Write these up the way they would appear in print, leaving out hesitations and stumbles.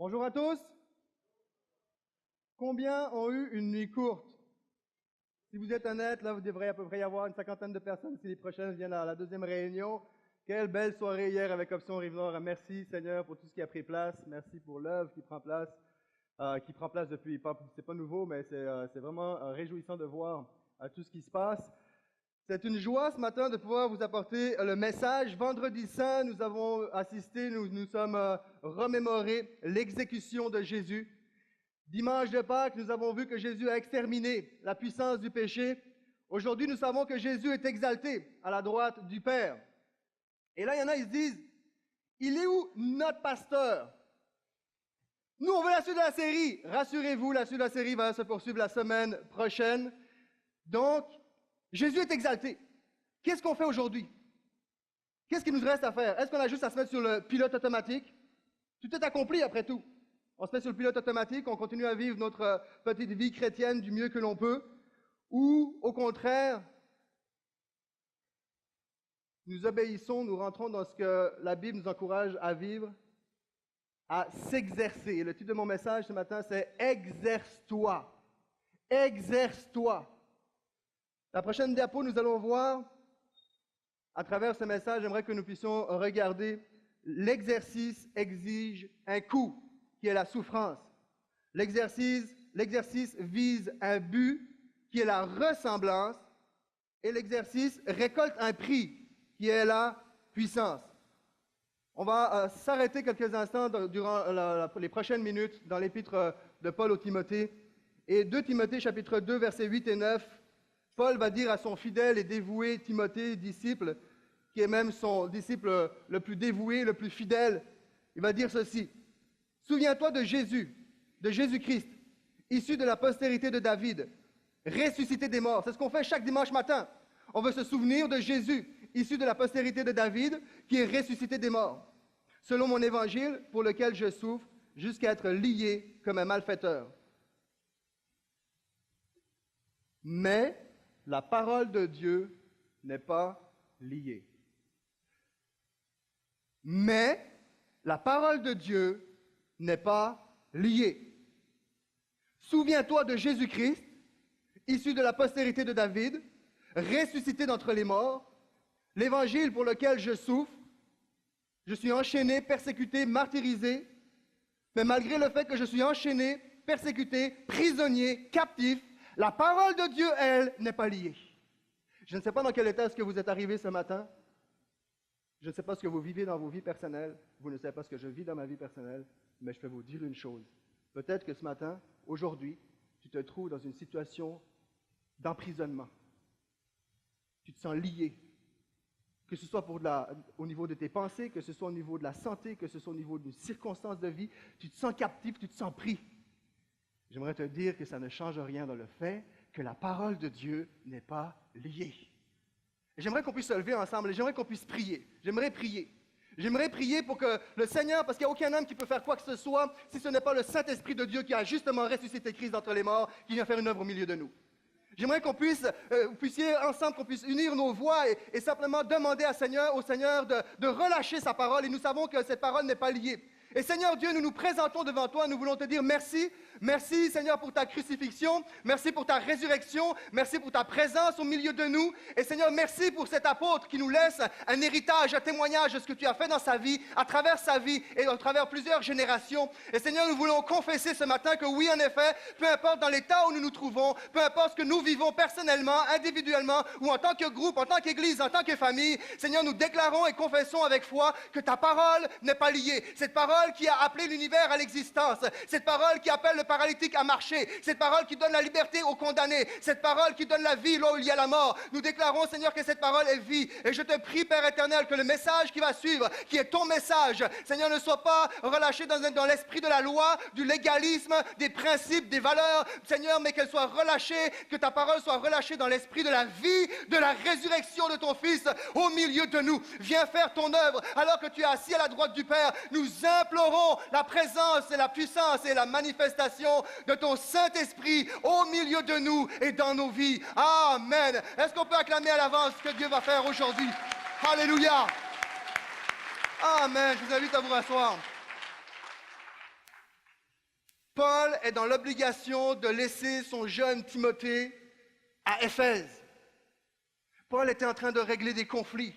Bonjour à tous. Combien ont eu une nuit courte? Si vous êtes honnête, là, vous devriez à peu près y avoir une 50aine de personnes si les prochaines viennent à la deuxième réunion. Quelle belle soirée hier avec Option Rive-Nord. Merci Seigneur pour tout ce qui a pris place. Merci pour l'œuvre qui prend place depuis, c'est pas nouveau, mais c'est vraiment réjouissant de voir tout ce qui se passe. C'est une joie ce matin de pouvoir vous apporter le message. Vendredi Saint, nous avons assisté, nous sommes remémorés l'exécution de Jésus. Dimanche de Pâques, nous avons vu que Jésus a exterminé la puissance du péché. Aujourd'hui, nous savons que Jésus est exalté à la droite du Père. Et là, il y en a, ils se disent, il est où notre pasteur? Nous, on veut la suite de la série. Rassurez-vous, la suite de la série va se poursuivre la semaine prochaine. Donc, Jésus est exalté. Qu'est-ce qu'on fait aujourd'hui? Qu'est-ce qu'il nous reste à faire? Est-ce qu'on a juste à se mettre sur le pilote automatique? Tout est accompli après tout. On se met sur le pilote automatique, on continue à vivre notre petite vie chrétienne du mieux que l'on peut. Ou, au contraire, nous obéissons, nous rentrons dans ce que la Bible nous encourage à vivre, à s'exercer. Et le titre de mon message ce matin, c'est « Exerce-toi ». Exerce-toi. La prochaine diapo, nous allons voir, à travers ce message, j'aimerais que nous puissions regarder l'exercice exige un coût, qui est la souffrance. L'exercice vise un but, qui est la ressemblance, et l'exercice récolte un prix, qui est la puissance. On va s'arrêter quelques instants durant les prochaines minutes dans l'épître de Paul aux Timothée. Et 2 Timothée, chapitre 2, versets 8 et 9, Paul va dire à son fidèle et dévoué Timothée, disciple, qui est même son disciple le plus dévoué, le plus fidèle, il va dire ceci. « Souviens-toi de Jésus-Christ, issu de la postérité de David, ressuscité des morts. » C'est ce qu'on fait chaque dimanche matin. On veut se souvenir de Jésus, issu de la postérité de David, qui est ressuscité des morts. Selon mon évangile, pour lequel je souffre, jusqu'à être lié comme un malfaiteur. Mais la parole de Dieu n'est pas liée. Mais la parole de Dieu n'est pas liée. Souviens-toi de Jésus-Christ, issu de la postérité de David, ressuscité d'entre les morts, l'évangile pour lequel je souffre, je suis enchaîné, persécuté, martyrisé, mais malgré le fait que je suis enchaîné, persécuté, prisonnier, captif, la parole de Dieu, elle, n'est pas liée. Je ne sais pas dans quel état est-ce que vous êtes arrivé ce matin. Je ne sais pas ce que vous vivez dans vos vies personnelles. Vous ne savez pas ce que je vis dans ma vie personnelle. Mais je peux vous dire une chose. Peut-être que ce matin, aujourd'hui, tu te trouves dans une situation d'emprisonnement. Tu te sens lié. Que ce soit au niveau de tes pensées, que ce soit au niveau de la santé, que ce soit au niveau d'une circonstance de vie, tu te sens captif, tu te sens pris. J'aimerais te dire que ça ne change rien dans le fait que la parole de Dieu n'est pas liée. J'aimerais qu'on puisse se lever ensemble et j'aimerais qu'on puisse prier. J'aimerais prier pour que le Seigneur, parce qu'il n'y a aucun homme qui peut faire quoi que ce soit si ce n'est pas le Saint-Esprit de Dieu qui a justement ressuscité Christ d'entre les morts, qui vient faire une œuvre au milieu de nous. J'aimerais qu'on puisse, vous puissiez ensemble, qu'on puisse unir nos voix et simplement demander au Seigneur de relâcher sa parole. Et nous savons que cette parole n'est pas liée. Et Seigneur Dieu, nous nous présentons devant toi, nous voulons te dire merci. Merci Seigneur pour ta crucifixion, merci pour ta résurrection, merci pour ta présence au milieu de nous. Et Seigneur, merci pour cet apôtre qui nous laisse un héritage, un témoignage de ce que tu as fait dans sa vie, à travers sa vie et à travers plusieurs générations. Et Seigneur, nous voulons confesser ce matin que oui, en effet, peu importe dans l'état où nous nous trouvons, peu importe ce que nous vivons personnellement, individuellement, ou en tant que groupe, en tant qu'Église, en tant que famille, Seigneur, nous déclarons et confessons avec foi que ta parole n'est pas liée. Cette parole qui a appelé l'univers à l'existence, cette parole qui appelle le paralytique à marcher, cette parole qui donne la liberté aux condamnés, cette parole qui donne la vie là où il y a la mort. Nous déclarons, Seigneur, que cette parole est vie. Et je te prie, Père éternel, que le message qui va suivre, qui est ton message, Seigneur, ne soit pas relâché dans l'esprit de la loi, du légalisme, des principes, des valeurs, Seigneur, mais qu'elle soit relâchée, que ta parole soit relâchée dans l'esprit de la vie, de la résurrection de ton Fils au milieu de nous. Viens faire ton œuvre alors que tu es assis à la droite du Père. Nous implorons la présence et la puissance et la manifestation de ton Saint-Esprit au milieu de nous et dans nos vies. Amen. Est-ce qu'on peut acclamer à l'avance ce que Dieu va faire aujourd'hui? Alléluia. Amen. Je vous invite à vous rasseoir. Paul est dans l'obligation de laisser son jeune Timothée à Éphèse. Paul était en train de régler des conflits.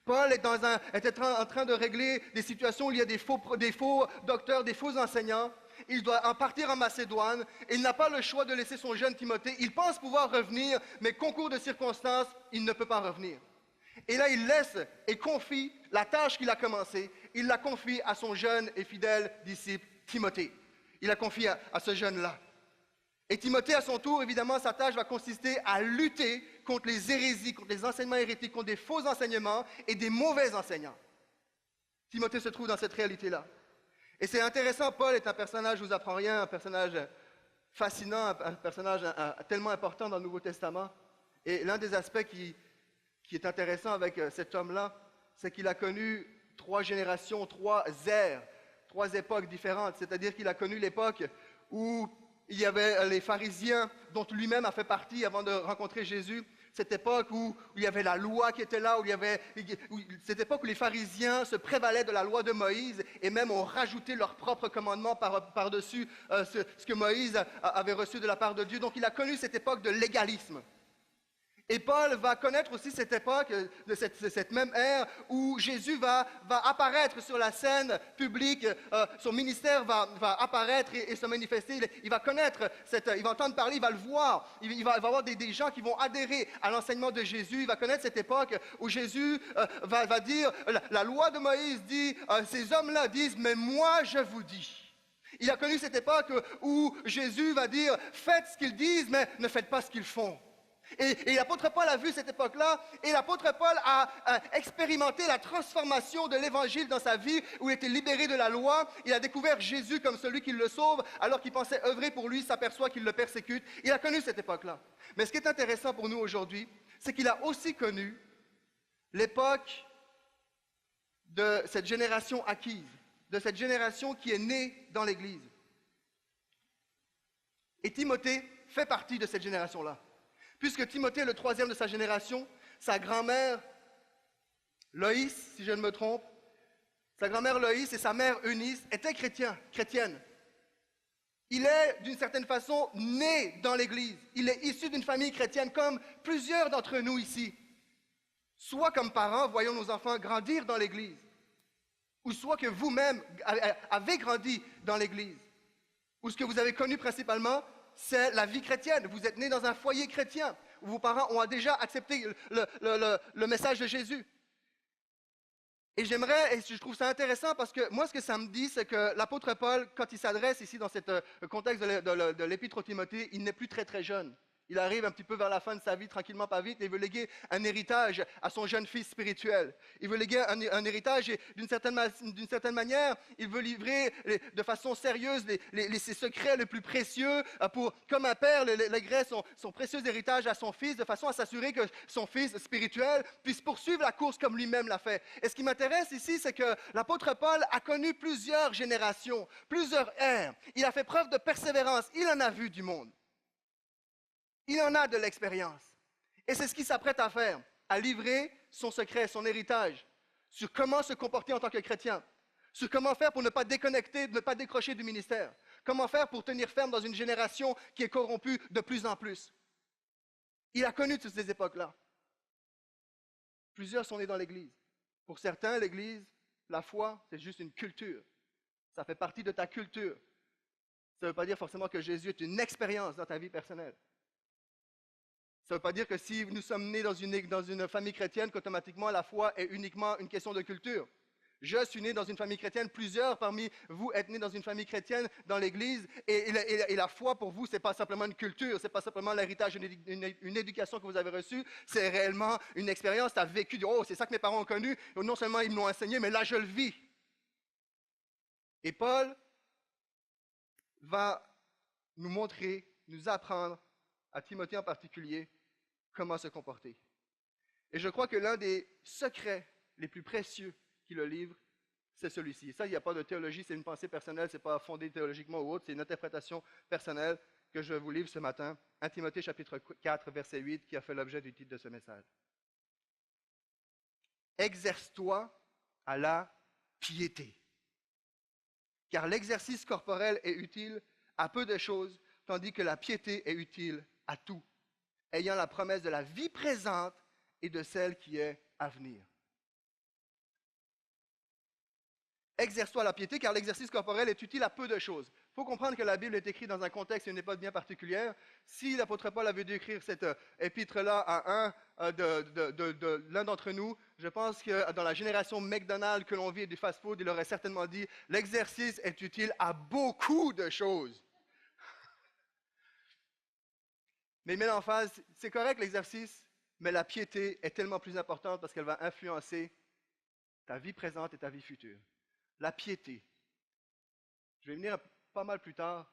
Paul était en train de régler des situations où il y a des faux docteurs, des faux enseignants. Il doit en partir en Macédoine. Il n'a pas le choix de laisser son jeune Timothée. Il pense pouvoir revenir, mais concours de circonstances, il ne peut pas revenir. Et là, il laisse et confie la tâche qu'il a commencée. Il la confie à son jeune et fidèle disciple Timothée. Il la confie à ce jeune-là. Et Timothée, à son tour, évidemment, sa tâche va consister à lutter contre les hérésies, contre les enseignements hérétiques, contre des faux enseignements et des mauvais enseignants. Timothée se trouve dans cette réalité-là. Et c'est intéressant, Paul est un personnage, je ne vous apprends rien, un personnage fascinant, un personnage tellement important dans le Nouveau Testament. Et l'un des aspects qui est intéressant avec cet homme-là, c'est qu'il a connu 3 générations, 3 ères, 3 époques différentes. C'est-à-dire qu'il a connu l'époque où il y avait les pharisiens, dont lui-même a fait partie avant de rencontrer Jésus. Cette époque où il y avait la loi qui était là, cette époque où les pharisiens se prévalaient de la loi de Moïse et même ont rajouté leurs propres commandements par-dessus ce que Moïse avait reçu de la part de Dieu. Donc il a connu cette époque de légalisme. Et Paul va connaître aussi cette époque, de cette même ère, où Jésus va apparaître sur la scène publique, son ministère va apparaître et se manifester. Il va connaître, il va entendre parler, il va le voir. Il va avoir des gens qui vont adhérer à l'enseignement de Jésus. Il va connaître cette époque où Jésus va dire, la loi de Moïse dit, ces hommes-là disent, mais moi je vous dis. Il a connu cette époque où Jésus va dire, faites ce qu'ils disent, mais ne faites pas ce qu'ils font. Et l'apôtre Paul a vu cette époque-là, et l'apôtre Paul a expérimenté la transformation de l'Évangile dans sa vie, où il était libéré de la loi. Il a découvert Jésus comme celui qui le sauve, alors qu'il pensait œuvrer pour lui, s'aperçoit qu'il le persécute. Il a connu cette époque-là. Mais ce qui est intéressant pour nous aujourd'hui, c'est qu'il a aussi connu l'époque de cette génération acquise, de cette génération qui est née dans l'Église. Et Timothée fait partie de cette génération-là. Puisque Timothée est le 3e de sa génération, sa grand-mère, Loïs, si je ne me trompe, sa grand-mère Loïs et sa mère Eunice étaient chrétiennes. Il est, d'une certaine façon, né dans l'Église. Il est issu d'une famille chrétienne, comme plusieurs d'entre nous ici. Soit comme parents, voyons nos enfants grandir dans l'Église, ou soit que vous-même avez grandi dans l'Église, ou ce que vous avez connu principalement, c'est la vie chrétienne. Vous êtes né dans un foyer chrétien où vos parents ont déjà accepté le message de Jésus. Et je trouve ça intéressant parce que moi, ce que ça me dit, c'est que l'apôtre Paul, quand il s'adresse ici dans ce contexte de l'épître aux Timothée, il n'est plus très très jeune. Il arrive un petit peu vers la fin de sa vie, tranquillement, pas vite, et il veut léguer un héritage à son jeune fils spirituel. Il veut léguer un héritage et d'une certaine manière, il veut livrer de façon sérieuse ses secrets les plus précieux comme un père, léguerait son précieux héritage à son fils, de façon à s'assurer que son fils spirituel puisse poursuivre la course comme lui-même l'a fait. Et ce qui m'intéresse ici, c'est que l'apôtre Paul a connu plusieurs générations, plusieurs ères. Il a fait preuve de persévérance. Il en a vu du monde. Il en a de l'expérience. Et c'est ce qu'il s'apprête à faire, à livrer son secret, son héritage, sur comment se comporter en tant que chrétien, sur comment faire pour ne pas déconnecter, ne pas décrocher du ministère, comment faire pour tenir ferme dans une génération qui est corrompue de plus en plus. Il a connu toutes ces époques-là. Plusieurs sont nés dans l'Église. Pour certains, l'Église, la foi, c'est juste une culture. Ça fait partie de ta culture. Ça ne veut pas dire forcément que Jésus est une expérience dans ta vie personnelle. Ça ne veut pas dire que si nous sommes nés dans une famille chrétienne, qu'automatiquement la foi est uniquement une question de culture. Je suis né dans une famille chrétienne, plusieurs parmi vous êtes nés dans une famille chrétienne, dans l'Église, et la foi pour vous, ce n'est pas simplement une culture, ce n'est pas simplement l'héritage d'une éducation que vous avez reçue, c'est réellement une expérience, tu as vécu, oh, c'est ça que mes parents ont connu, non seulement ils me l'ont enseigné, mais là je le vis. Et Paul va nous montrer, nous apprendre, à Timothée en particulier, comment se comporter. Et je crois que l'un des secrets les plus précieux qu'il le livre, c'est celui-ci. Ça, il n'y a pas de théologie, c'est une pensée personnelle, ce n'est pas fondé théologiquement ou autre, c'est une interprétation personnelle que je vous livre ce matin. 1 Timothée chapitre 4, verset 8, qui a fait l'objet du titre de ce message. Exerce-toi à la piété. car l'exercice corporel est utile à peu de choses, tandis que la piété est utile à tout, ayant la promesse de la vie présente et de celle qui est à venir. Exerce-toi la piété, car l'exercice corporel est utile à peu de choses. Il faut comprendre que la Bible est écrite dans un contexte et une époque bien particulière. Si l'apôtre Paul avait dû écrire cette épître-là à l'un d'entre nous, je pense que dans la génération McDonald's que l'on vit et du fast-food, il aurait certainement dit « L'exercice est utile à beaucoup de choses. » Mais il met l'emphase, c'est correct l'exercice, mais la piété est tellement plus importante parce qu'elle va influencer ta vie présente et ta vie future. La piété. Je vais venir pas mal plus tard,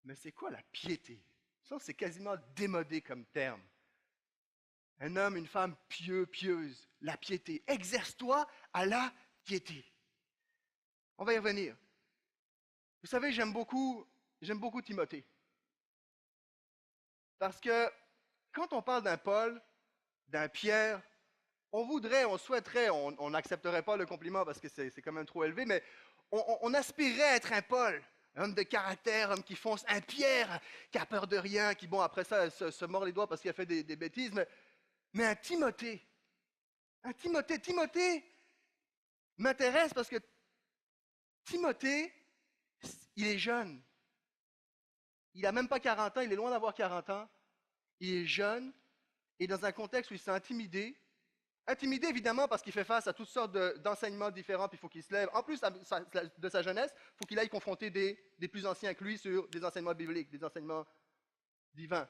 mais c'est quoi la piété? Ça, c'est quasiment démodé comme terme. Un homme, une femme pieux, pieuse, la piété. Exerce-toi à la piété. On va y revenir. Vous savez, j'aime beaucoup Timothée. Parce que quand on parle d'un Paul, d'un Pierre, on souhaiterait, on n'accepterait pas le compliment parce que c'est quand même trop élevé, mais on aspirerait à être un Paul, un homme de caractère, un homme qui fonce, un Pierre qui a peur de rien, qui, bon, après ça, se mord les doigts parce qu'il a fait des bêtises, mais un Timothée. Timothée m'intéresse parce que Timothée, il est jeune. Il n'a même pas 40 ans, il est loin d'avoir 40 ans. Il est jeune et dans un contexte où il s'est intimidé. Intimidé, évidemment, parce qu'il fait face à toutes sortes d'enseignements différents, puis il faut qu'il se lève. En plus de sa jeunesse, il faut qu'il aille confronter des plus anciens que lui sur des enseignements bibliques, des enseignements divins.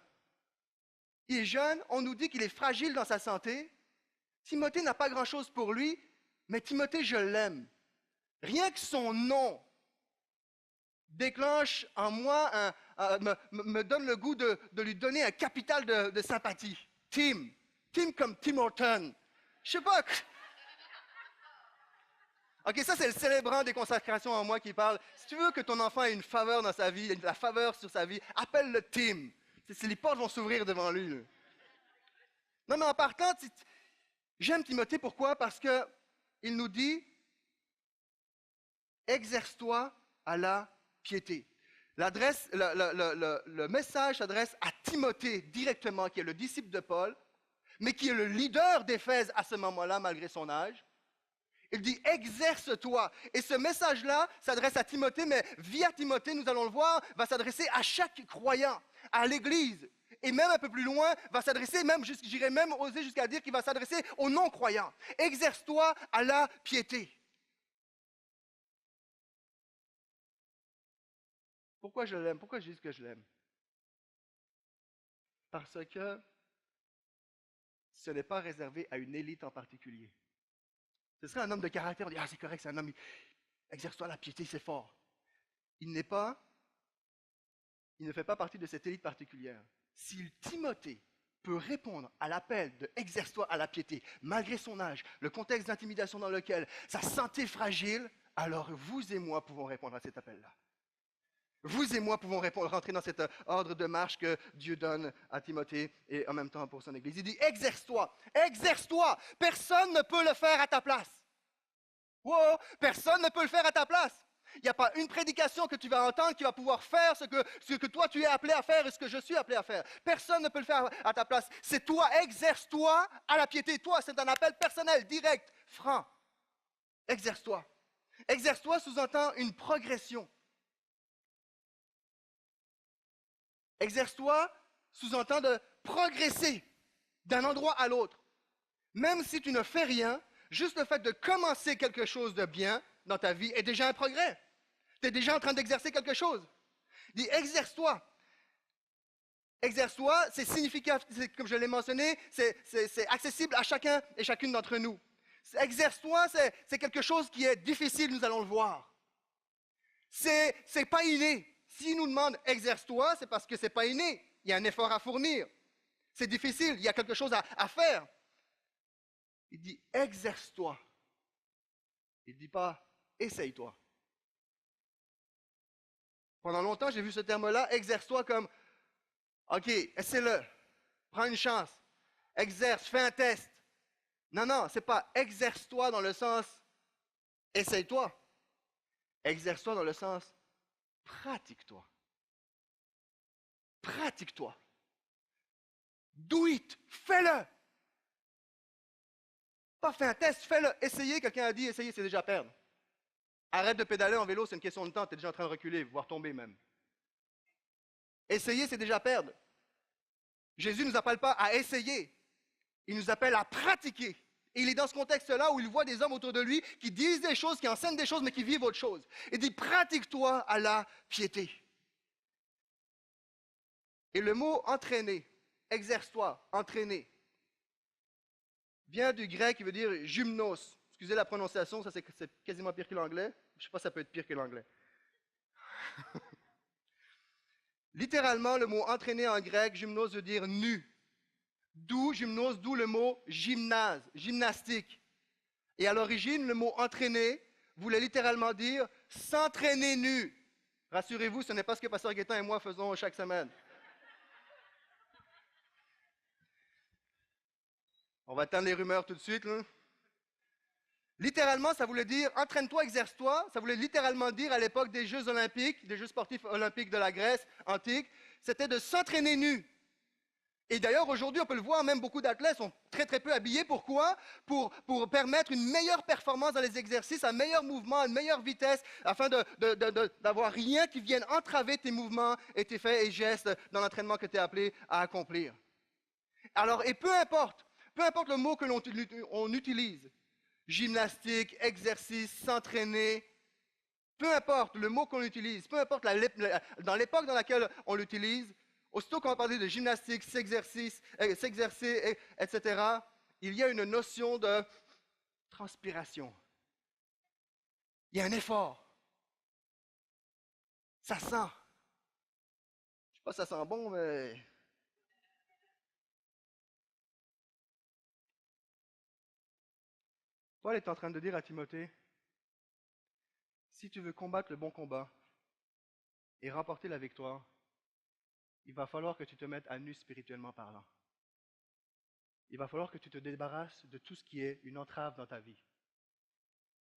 Il est jeune, on nous dit qu'il est fragile dans sa santé. Timothée n'a pas grand-chose pour lui, mais Timothée, je l'aime. Rien que son nom déclenche en moi, me donne le goût de lui donner un capital de sympathie. Tim comme Tim Horton. Je sais pas. OK, ça, c'est le célébrant des consacrations en moi qui parle. Si tu veux que ton enfant ait une faveur dans sa vie, la faveur sur sa vie, appelle-le Tim. Les portes vont s'ouvrir devant lui. Là. Non, mais en partant, j'aime Timothée. Pourquoi? Parce qu'il nous dit, exerce-toi à la piété. Le message s'adresse à Timothée directement, qui est le disciple de Paul, mais qui est le leader d'Éphèse à ce moment-là, malgré son âge. Il dit, exerce-toi. Et ce message-là s'adresse à Timothée, mais via Timothée, nous allons le voir, va s'adresser à chaque croyant, à l'Église. Et même un peu plus loin, va s'adresser, j'irais même oser jusqu'à dire qu'il va s'adresser aux non-croyants. Exerce-toi à la piété. Pourquoi je l'aime? Pourquoi je dis que je l'aime? Parce que ce n'est pas réservé à une élite en particulier. Ce serait un homme de caractère, on dit, c'est correct, c'est un homme, exerce-toi la piété, c'est fort. Il ne fait pas partie de cette élite particulière. Si Timothée peut répondre à l'appel de exerce-toi à la piété, malgré son âge, le contexte d'intimidation dans lequel, sa santé fragile, alors vous et moi pouvons répondre à cet appel-là. Vous et moi pouvons rentrer dans cet ordre de marche que Dieu donne à Timothée et en même temps pour son Église. Il dit, exerce-toi, exerce-toi. Personne ne peut le faire à ta place. Wow, personne ne peut le faire à ta place. Il n'y a pas une prédication que tu vas entendre qui va pouvoir faire ce que toi tu es appelé à faire et ce que je suis appelé à faire. Personne ne peut le faire à ta place. C'est toi, exerce-toi à la piété. Toi, c'est un appel personnel, direct, franc. Exerce-toi. Exerce-toi sous-entend une progression. Exerce-toi sous-entend de progresser d'un endroit à l'autre. Même si tu ne fais rien, juste le fait de commencer quelque chose de bien dans ta vie est déjà un progrès. Tu es déjà en train d'exercer quelque chose. Dis, exerce-toi. Exerce-toi, c'est significatif, comme je l'ai mentionné, c'est accessible à chacun et chacune d'entre nous. Exerce-toi, c'est quelque chose qui est difficile, nous allons le voir. C'est pas inné. S'il nous demande « exerce-toi », c'est parce que ce n'est pas inné. Il y a un effort à fournir. C'est difficile, il y a quelque chose à faire. Il dit « exerce-toi ». Il ne dit pas « essaye-toi ». Pendant longtemps, j'ai vu ce terme-là « exerce-toi » comme « OK, essaie-le, prends une chance, exerce, fais un test ». Non, ce n'est pas « exerce-toi » dans le sens « essaye-toi ». Exerce-toi dans le sens, pratique-toi. Pratique-toi. Do it. Fais-le. Pas fait un test, fais-le. Essayez, quelqu'un a dit, essayez, c'est déjà perdre. Arrête de pédaler en vélo, c'est une question de temps, tu es déjà en train de reculer, voire tomber même. Essayer, c'est déjà perdre. Jésus ne nous appelle pas à essayer, il nous appelle à pratiquer. Et il est dans ce contexte-là où il voit des hommes autour de lui qui disent des choses, qui enseignent des choses, mais qui vivent autre chose. Il dit, pratique-toi à la piété. Et le mot entraîner, exerce-toi, entraîner, vient du grec qui veut dire gymnos. Excusez la prononciation, ça c'est quasiment pire que l'anglais. Je ne sais pas si ça peut être pire que l'anglais. Littéralement, le mot entraîner en grec, gymnos veut dire nu. D'où gymnos, d'où le mot gymnase, gymnastique. Et à l'origine, le mot entraîner voulait littéralement dire s'entraîner nu. Rassurez-vous, ce n'est pas ce que Pasteur Gaétan et moi faisons chaque semaine. On va attendre les rumeurs tout de suite. Là. Littéralement, ça voulait dire entraîne-toi, exerce-toi. Ça voulait littéralement dire à l'époque des Jeux olympiques, des Jeux sportifs olympiques de la Grèce antique, c'était de s'entraîner nu. Et d'ailleurs, aujourd'hui, on peut le voir, même beaucoup d'athlètes sont très très peu habillés. Pourquoi? Pour permettre une meilleure performance dans les exercices, un meilleur mouvement, une meilleure vitesse, afin d'avoir rien qui vienne entraver tes mouvements et tes faits et gestes dans l'entraînement que tu es appelé à accomplir. Alors, et peu importe le mot que l'on utilise, gymnastique, exercice, s'entraîner, peu importe le mot qu'on utilise, peu importe dans l'époque dans laquelle on l'utilise, aussitôt qu'on va parler de gymnastique, s'exercer, etc., il y a une notion de transpiration. Il y a un effort. Ça sent. Je ne sais pas si ça sent bon, mais... Paul est en train de dire à Timothée, si tu veux combattre le bon combat et remporter la victoire, il va falloir que tu te mettes à nu spirituellement parlant. Il va falloir que tu te débarrasses de tout ce qui est une entrave dans ta vie.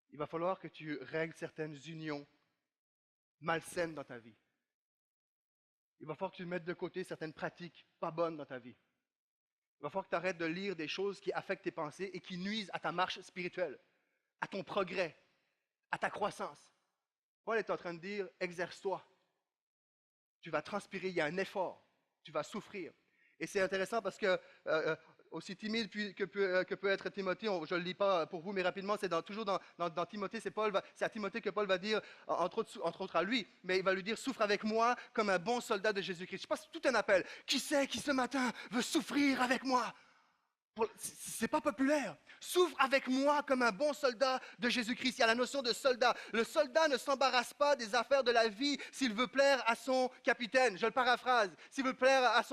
Il va falloir que tu règles certaines unions malsaines dans ta vie. Il va falloir que tu mettes de côté certaines pratiques pas bonnes dans ta vie. Il va falloir que tu arrêtes de lire des choses qui affectent tes pensées et qui nuisent à ta marche spirituelle, à ton progrès, à ta croissance. Paul est en train de dire, exerce-toi. Tu vas transpirer, il y a un effort, tu vas souffrir. Et c'est intéressant parce que, aussi timide que peut être Timothée, je ne le lis pas pour vous, mais rapidement, c'est toujours dans Timothée, c'est à Timothée que Paul va dire, entre autres à lui, mais il va lui dire, souffre avec moi comme un bon soldat de Jésus-Christ. Je sais pas si tout un appel. Qui c'est qui ce matin veut souffrir avec moi? C'est pas populaire. Souffre avec moi comme un bon soldat de Jésus-Christ. Il y a la notion de soldat. Le soldat ne s'embarrasse pas des affaires de la vie s'il veut plaire à son capitaine. Je le paraphrase. S'il veut plaire à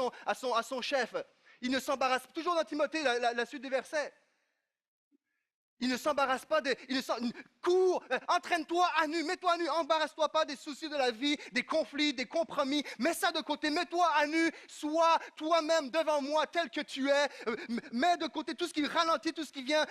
son chef. Il ne s'embarrasse pas. Toujours dans Timothée, la suite des versets. Il ne s'embarrasse pas cours, entraîne-toi à nu, mets-toi à nu, embarrasse-toi pas des soucis de la vie, des conflits, des compromis, mets ça de côté, mets-toi à nu, sois toi-même devant moi tel que tu es, mets de côté tout ce qui ralentit, tout ce qui vient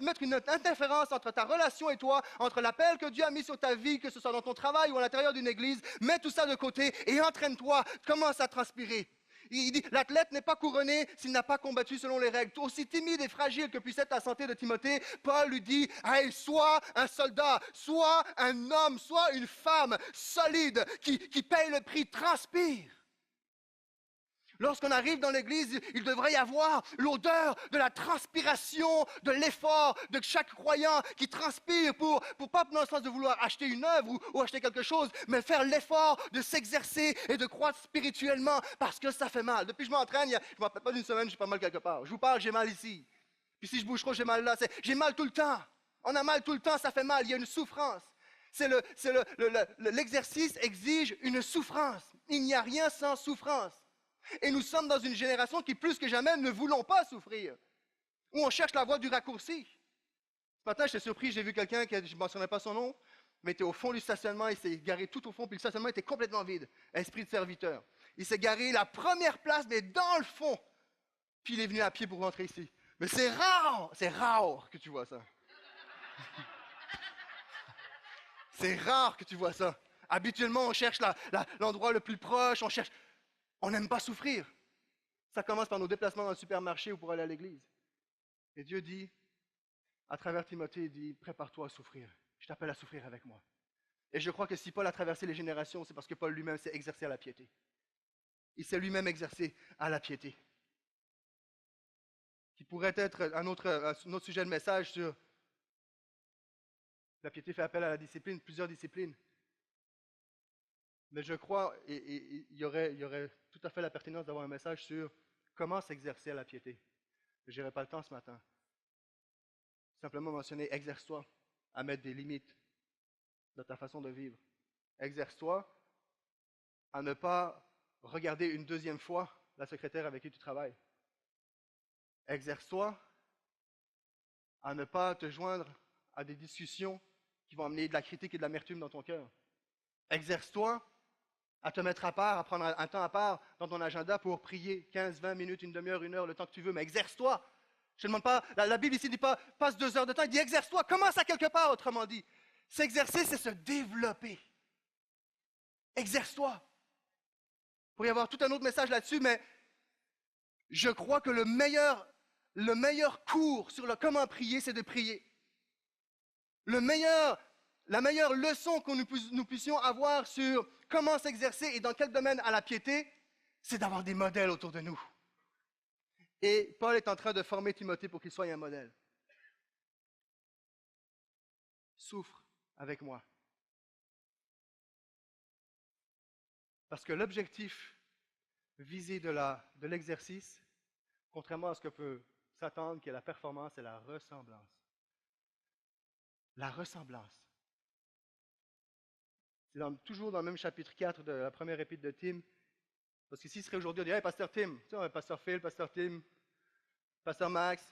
mettre une interférence entre ta relation et toi, entre l'appel que Dieu a mis sur ta vie, que ce soit dans ton travail ou à l'intérieur d'une église, mets tout ça de côté et entraîne-toi, commence à transpirer. Il dit, l'athlète n'est pas couronné s'il n'a pas combattu selon les règles. Aussi timide et fragile que puisse être la santé de Timothée, Paul lui dit, hey, sois un soldat, sois un homme, sois une femme solide qui paye le prix, transpire. Lorsqu'on arrive dans l'église, il devrait y avoir l'odeur de la transpiration, de l'effort de chaque croyant qui transpire pour pas dans le sens de vouloir acheter une œuvre ou acheter quelque chose, mais faire l'effort de s'exercer et de croître spirituellement parce que ça fait mal. Depuis que je m'entraîne, je ne me rappelle pas d'une semaine, j'ai pas mal quelque part. Je vous parle, j'ai mal ici. Puis si je bouge trop, j'ai mal là. J'ai mal tout le temps. On a mal tout le temps, ça fait mal. Il y a une souffrance. L'exercice exige une souffrance. Il n'y a rien sans souffrance. Et nous sommes dans une génération qui, plus que jamais, ne voulons pas souffrir. Où on cherche la voie du raccourci. Ce matin, j'étais surpris, j'ai vu quelqu'un, je ne mentionnais pas son nom, mais était au fond du stationnement, il s'est garé tout au fond, puis le stationnement était complètement vide. Esprit de serviteur. Il s'est garé la première place, mais dans le fond. Puis il est venu à pied pour rentrer ici. Mais c'est rare que tu vois ça. C'est rare que tu vois ça. Habituellement, on cherche l'endroit le plus proche, on n'aime pas souffrir. Ça commence par nos déplacements dans le supermarché ou pour aller à l'église. Et Dieu dit, à travers Timothée, il dit, prépare-toi à souffrir. Je t'appelle à souffrir avec moi. Et je crois que si Paul a traversé les générations, c'est parce que Paul lui-même s'est exercé à la piété. Il s'est lui-même exercé à la piété. Qui pourrait être un autre sujet de message sur la piété fait appel à la discipline, plusieurs disciplines. Mais je crois, et il y aurait tout à fait la pertinence d'avoir un message sur comment s'exercer à la piété. Je n'aurai pas le temps ce matin. Simplement mentionner, exerce-toi à mettre des limites dans ta façon de vivre. Exerce-toi à ne pas regarder une deuxième fois la secrétaire avec qui tu travailles. Exerce-toi à ne pas te joindre à des discussions qui vont amener de la critique et de l'amertume dans ton cœur. Exerce-toi à te mettre à part, à prendre un temps à part dans ton agenda pour prier 15, 20 minutes, une demi-heure, une heure, le temps que tu veux, mais exerce-toi. Je ne demande pas, la Bible ici ne dit pas passe 2 heures de temps, il dit exerce-toi, commence à quelque part, autrement dit. S'exercer, c'est se développer. Exerce-toi. Il pourrait y avoir tout un autre message là-dessus, mais je crois que le meilleur cours sur le comment prier, c'est de prier. La meilleure leçon que nous puissions avoir sur comment s'exercer et dans quel domaine à la piété, c'est d'avoir des modèles autour de nous. Et Paul est en train de former Timothée pour qu'il soit un modèle. Souffre avec moi. Parce que l'objectif visé de l'exercice, contrairement à ce que peut s'attendre, qui est la performance, c'est la ressemblance. La ressemblance. C'est toujours dans le même chapitre 4 de la première épître de Tim. Parce que s'il serait aujourd'hui, on dirait, hey, Pasteur Tim, tu sais, Pasteur Phil, Pasteur Tim, Pasteur Max.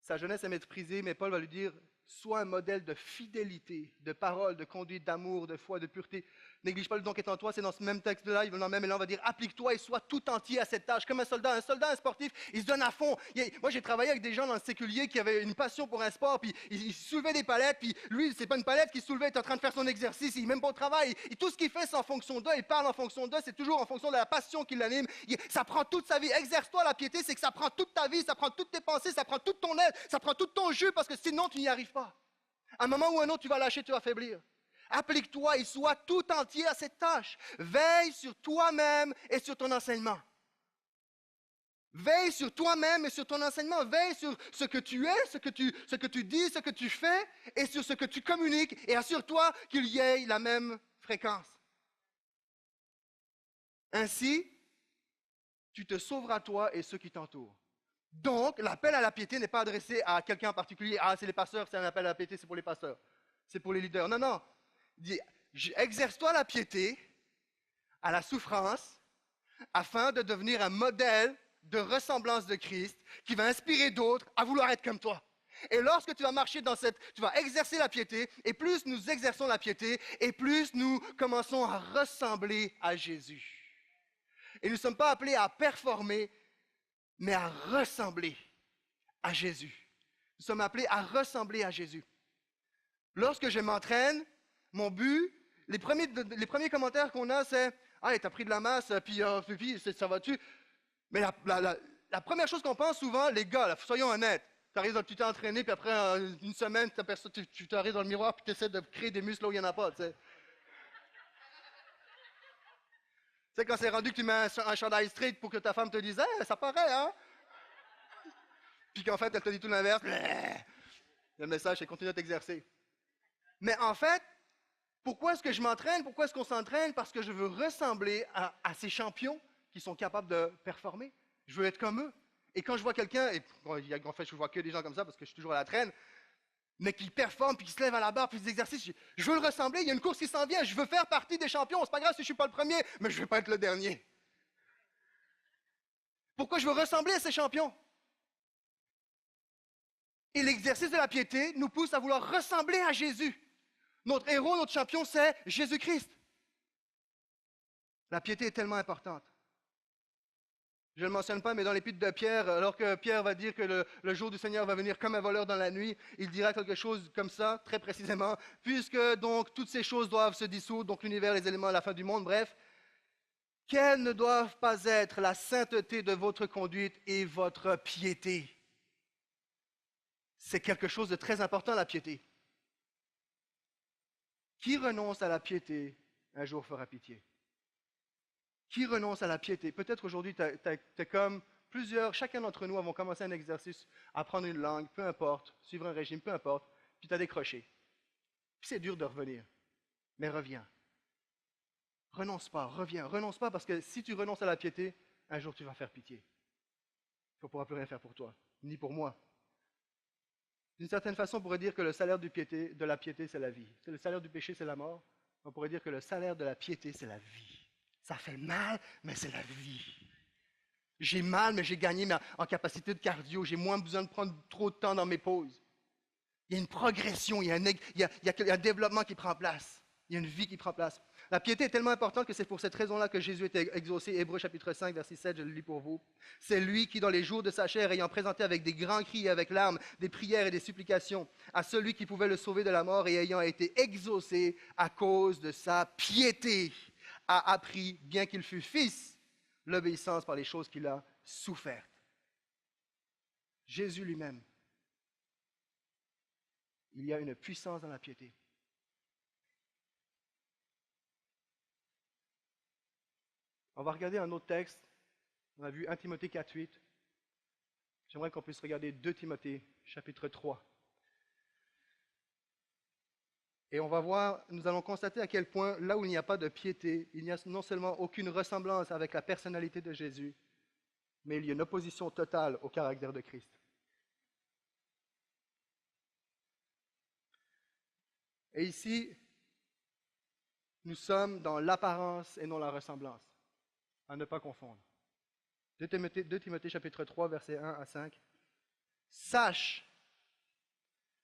Sa jeunesse est méprisée, mais Paul va lui dire, sois un modèle de fidélité, de parole, de conduite, d'amour, de foi, de pureté. Néglige pas le don qui est en toi, c'est dans ce même texte-là, il va dans le même élan, on va dire, applique-toi et sois tout entier à cette tâche, comme un soldat. Un sportif, il se donne à fond. Moi, j'ai travaillé avec des gens dans le séculier qui avaient une passion pour un sport, puis ils soulevaient des palettes, puis lui, c'est pas une palette qu'il soulevait, il est en train de faire son exercice, il est même pas au travail. Tout ce qu'il fait, c'est en fonction d'eux, il parle en fonction d'eux, c'est toujours en fonction de la passion qui l'anime. Ça prend toute sa vie. Exerce-toi la piété, c'est que ça prend toute ta vie, ça prend toutes tes pensées, ça prend toute ton aide, ça prend tout ton jus, parce que sinon, tu n'y arrives pas. À un moment ou à un autre, tu vas lâcher, tu vas faiblir. Applique-toi et sois tout entier à cette tâche. Veille sur toi-même et sur ton enseignement. Veille sur toi-même et sur ton enseignement. Veille sur ce que tu es, ce que tu dis, ce que tu fais et sur ce que tu communiques. Et assure-toi qu'il y ait la même fréquence. Ainsi, tu te sauveras toi et ceux qui t'entourent. Donc, l'appel à la piété n'est pas adressé à quelqu'un en particulier. Ah, c'est les pasteurs, c'est un appel à la piété, c'est pour les pasteurs. C'est pour les leaders. Non, non. Dis, exerce-toi la piété à la souffrance afin de devenir un modèle de ressemblance de Christ qui va inspirer d'autres à vouloir être comme toi. Et lorsque tu vas marcher tu vas exercer la piété, et plus nous exerçons la piété, et plus nous commençons à ressembler à Jésus. Et nous ne sommes pas appelés à performer, mais à ressembler à Jésus. Nous sommes appelés à ressembler à Jésus. Lorsque je m'entraîne, mon but, les premiers commentaires qu'on a, c'est « Ah, t'as pris de la masse, puis ça va-tu? » Mais la première chose qu'on pense souvent, les gars, là, soyons honnêtes, tu t'es entraîné, puis après une semaine, tu t'arrives dans le miroir, puis tu essaies de créer des muscles là où il n'y en a pas, tu sais. Tu sais, quand c'est rendu que tu mets un chandail straight pour que ta femme te dise « Hey, ça paraît, hein? » Puis qu'en fait, elle te dit tout l'inverse. Le message, c'est continue à t'exercer. Mais en fait, pourquoi est-ce que je m'entraîne? Pourquoi est-ce qu'on s'entraîne? Parce que je veux ressembler à ces champions qui sont capables de performer. Je veux être comme eux. Et quand je vois quelqu'un, et en fait, je vois que des gens comme ça parce que je suis toujours à la traîne, mais qui performe, puis qui se lève à la barre, puis des exercices, je veux le ressembler. Il y a une course qui s'en vient. Je veux faire partie des champions. C'est pas grave si je ne suis pas le premier, mais je ne veux pas être le dernier. Pourquoi je veux ressembler à ces champions? Et l'exercice de la piété nous pousse à vouloir ressembler à Jésus. Notre héros, notre champion, c'est Jésus-Christ. La piété est tellement importante. Je ne le mentionne pas, mais dans l'épître de Pierre, alors que Pierre va dire que le jour du Seigneur va venir comme un voleur dans la nuit, il dira quelque chose comme ça, très précisément, puisque donc toutes ces choses doivent se dissoudre, donc l'univers, les éléments, la fin du monde, bref, quelles ne doivent pas être la sainteté de votre conduite et votre piété. C'est quelque chose de très important, la piété. Qui renonce à la piété, un jour fera pitié. Qui renonce à la piété? Peut-être aujourd'hui, tu es comme plusieurs, chacun d'entre nous avons commencé un exercice, apprendre une langue, peu importe, suivre un régime, peu importe, puis tu as décroché. Puis c'est dur de revenir, mais reviens. Renonce pas, reviens. Renonce pas parce que si tu renonces à la piété, un jour tu vas faire pitié. Tu ne pourras plus rien faire pour toi, ni pour moi. D'une certaine façon, on pourrait dire que le salaire de la piété, c'est la vie. Le salaire du péché, c'est la mort. On pourrait dire que le salaire de la piété, c'est la vie. Ça fait mal, mais c'est la vie. J'ai mal, mais j'ai gagné en capacité de cardio. J'ai moins besoin de prendre trop de temps dans mes pauses. Il y a une progression, il y a un développement qui prend place. Il y a une vie qui prend place. La piété est tellement importante que c'est pour cette raison-là que Jésus était exaucé. Hébreux chapitre 5, verset 7, je le lis pour vous. C'est lui qui, dans les jours de sa chair, ayant présenté avec des grands cris et avec larmes, des prières et des supplications à celui qui pouvait le sauver de la mort et ayant été exaucé à cause de sa piété, a appris, bien qu'il fût fils, l'obéissance par les choses qu'il a souffertes. Jésus lui-même, il y a une puissance dans la piété. On va regarder un autre texte. On a vu 1 Timothée 4, 8. J'aimerais qu'on puisse regarder 2 Timothée, chapitre 3. Et on va voir, nous allons constater à quel point, là où il n'y a pas de piété, il n'y a non seulement aucune ressemblance avec la personnalité de Jésus, mais il y a une opposition totale au caractère de Christ. Et ici, nous sommes dans l'apparence et non la ressemblance. À ne pas confondre. 2 Timothée chapitre 3, versets 1 à 5. Sache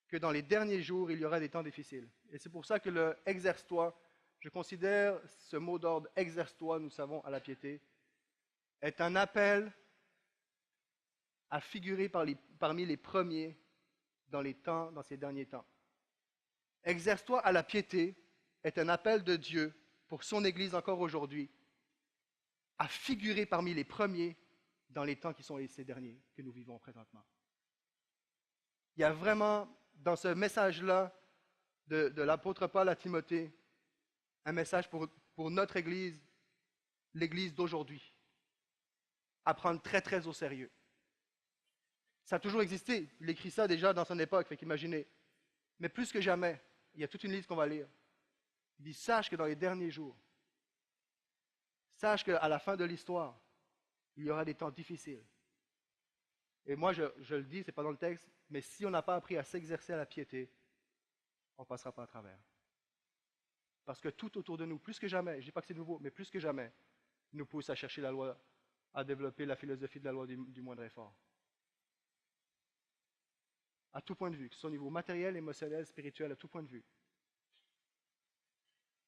que dans les derniers jours, il y aura des temps difficiles. Et c'est pour ça que le exerce-toi, je considère ce mot d'ordre exerce-toi, nous savons, à la piété, est un appel à figurer parmi les premiers dans ces derniers temps. Exerce-toi à la piété est un appel de Dieu pour son Église encore aujourd'hui à figurer parmi les premiers dans les temps qui sont ces derniers que nous vivons présentement. Il y a vraiment, dans ce message-là de l'apôtre Paul à Timothée, un message pour notre Église, l'Église d'aujourd'hui, à prendre très, très au sérieux. Ça a toujours existé. Il écrit ça déjà dans son époque, fait qu'imaginez. Mais plus que jamais, il y a toute une liste qu'on va lire. Il dit, sache que dans les derniers jours, sache qu'à la fin de l'histoire, il y aura des temps difficiles. Et moi, je le dis, ce n'est pas dans le texte, mais si on n'a pas appris à s'exercer à la piété, on ne passera pas à travers. Parce que tout autour de nous, plus que jamais, je ne dis pas que c'est nouveau, mais plus que jamais, nous pousse à chercher la loi, à développer la philosophie de la loi du moindre effort. À tout point de vue, que ce soit au niveau matériel, émotionnel, spirituel, à tout point de vue.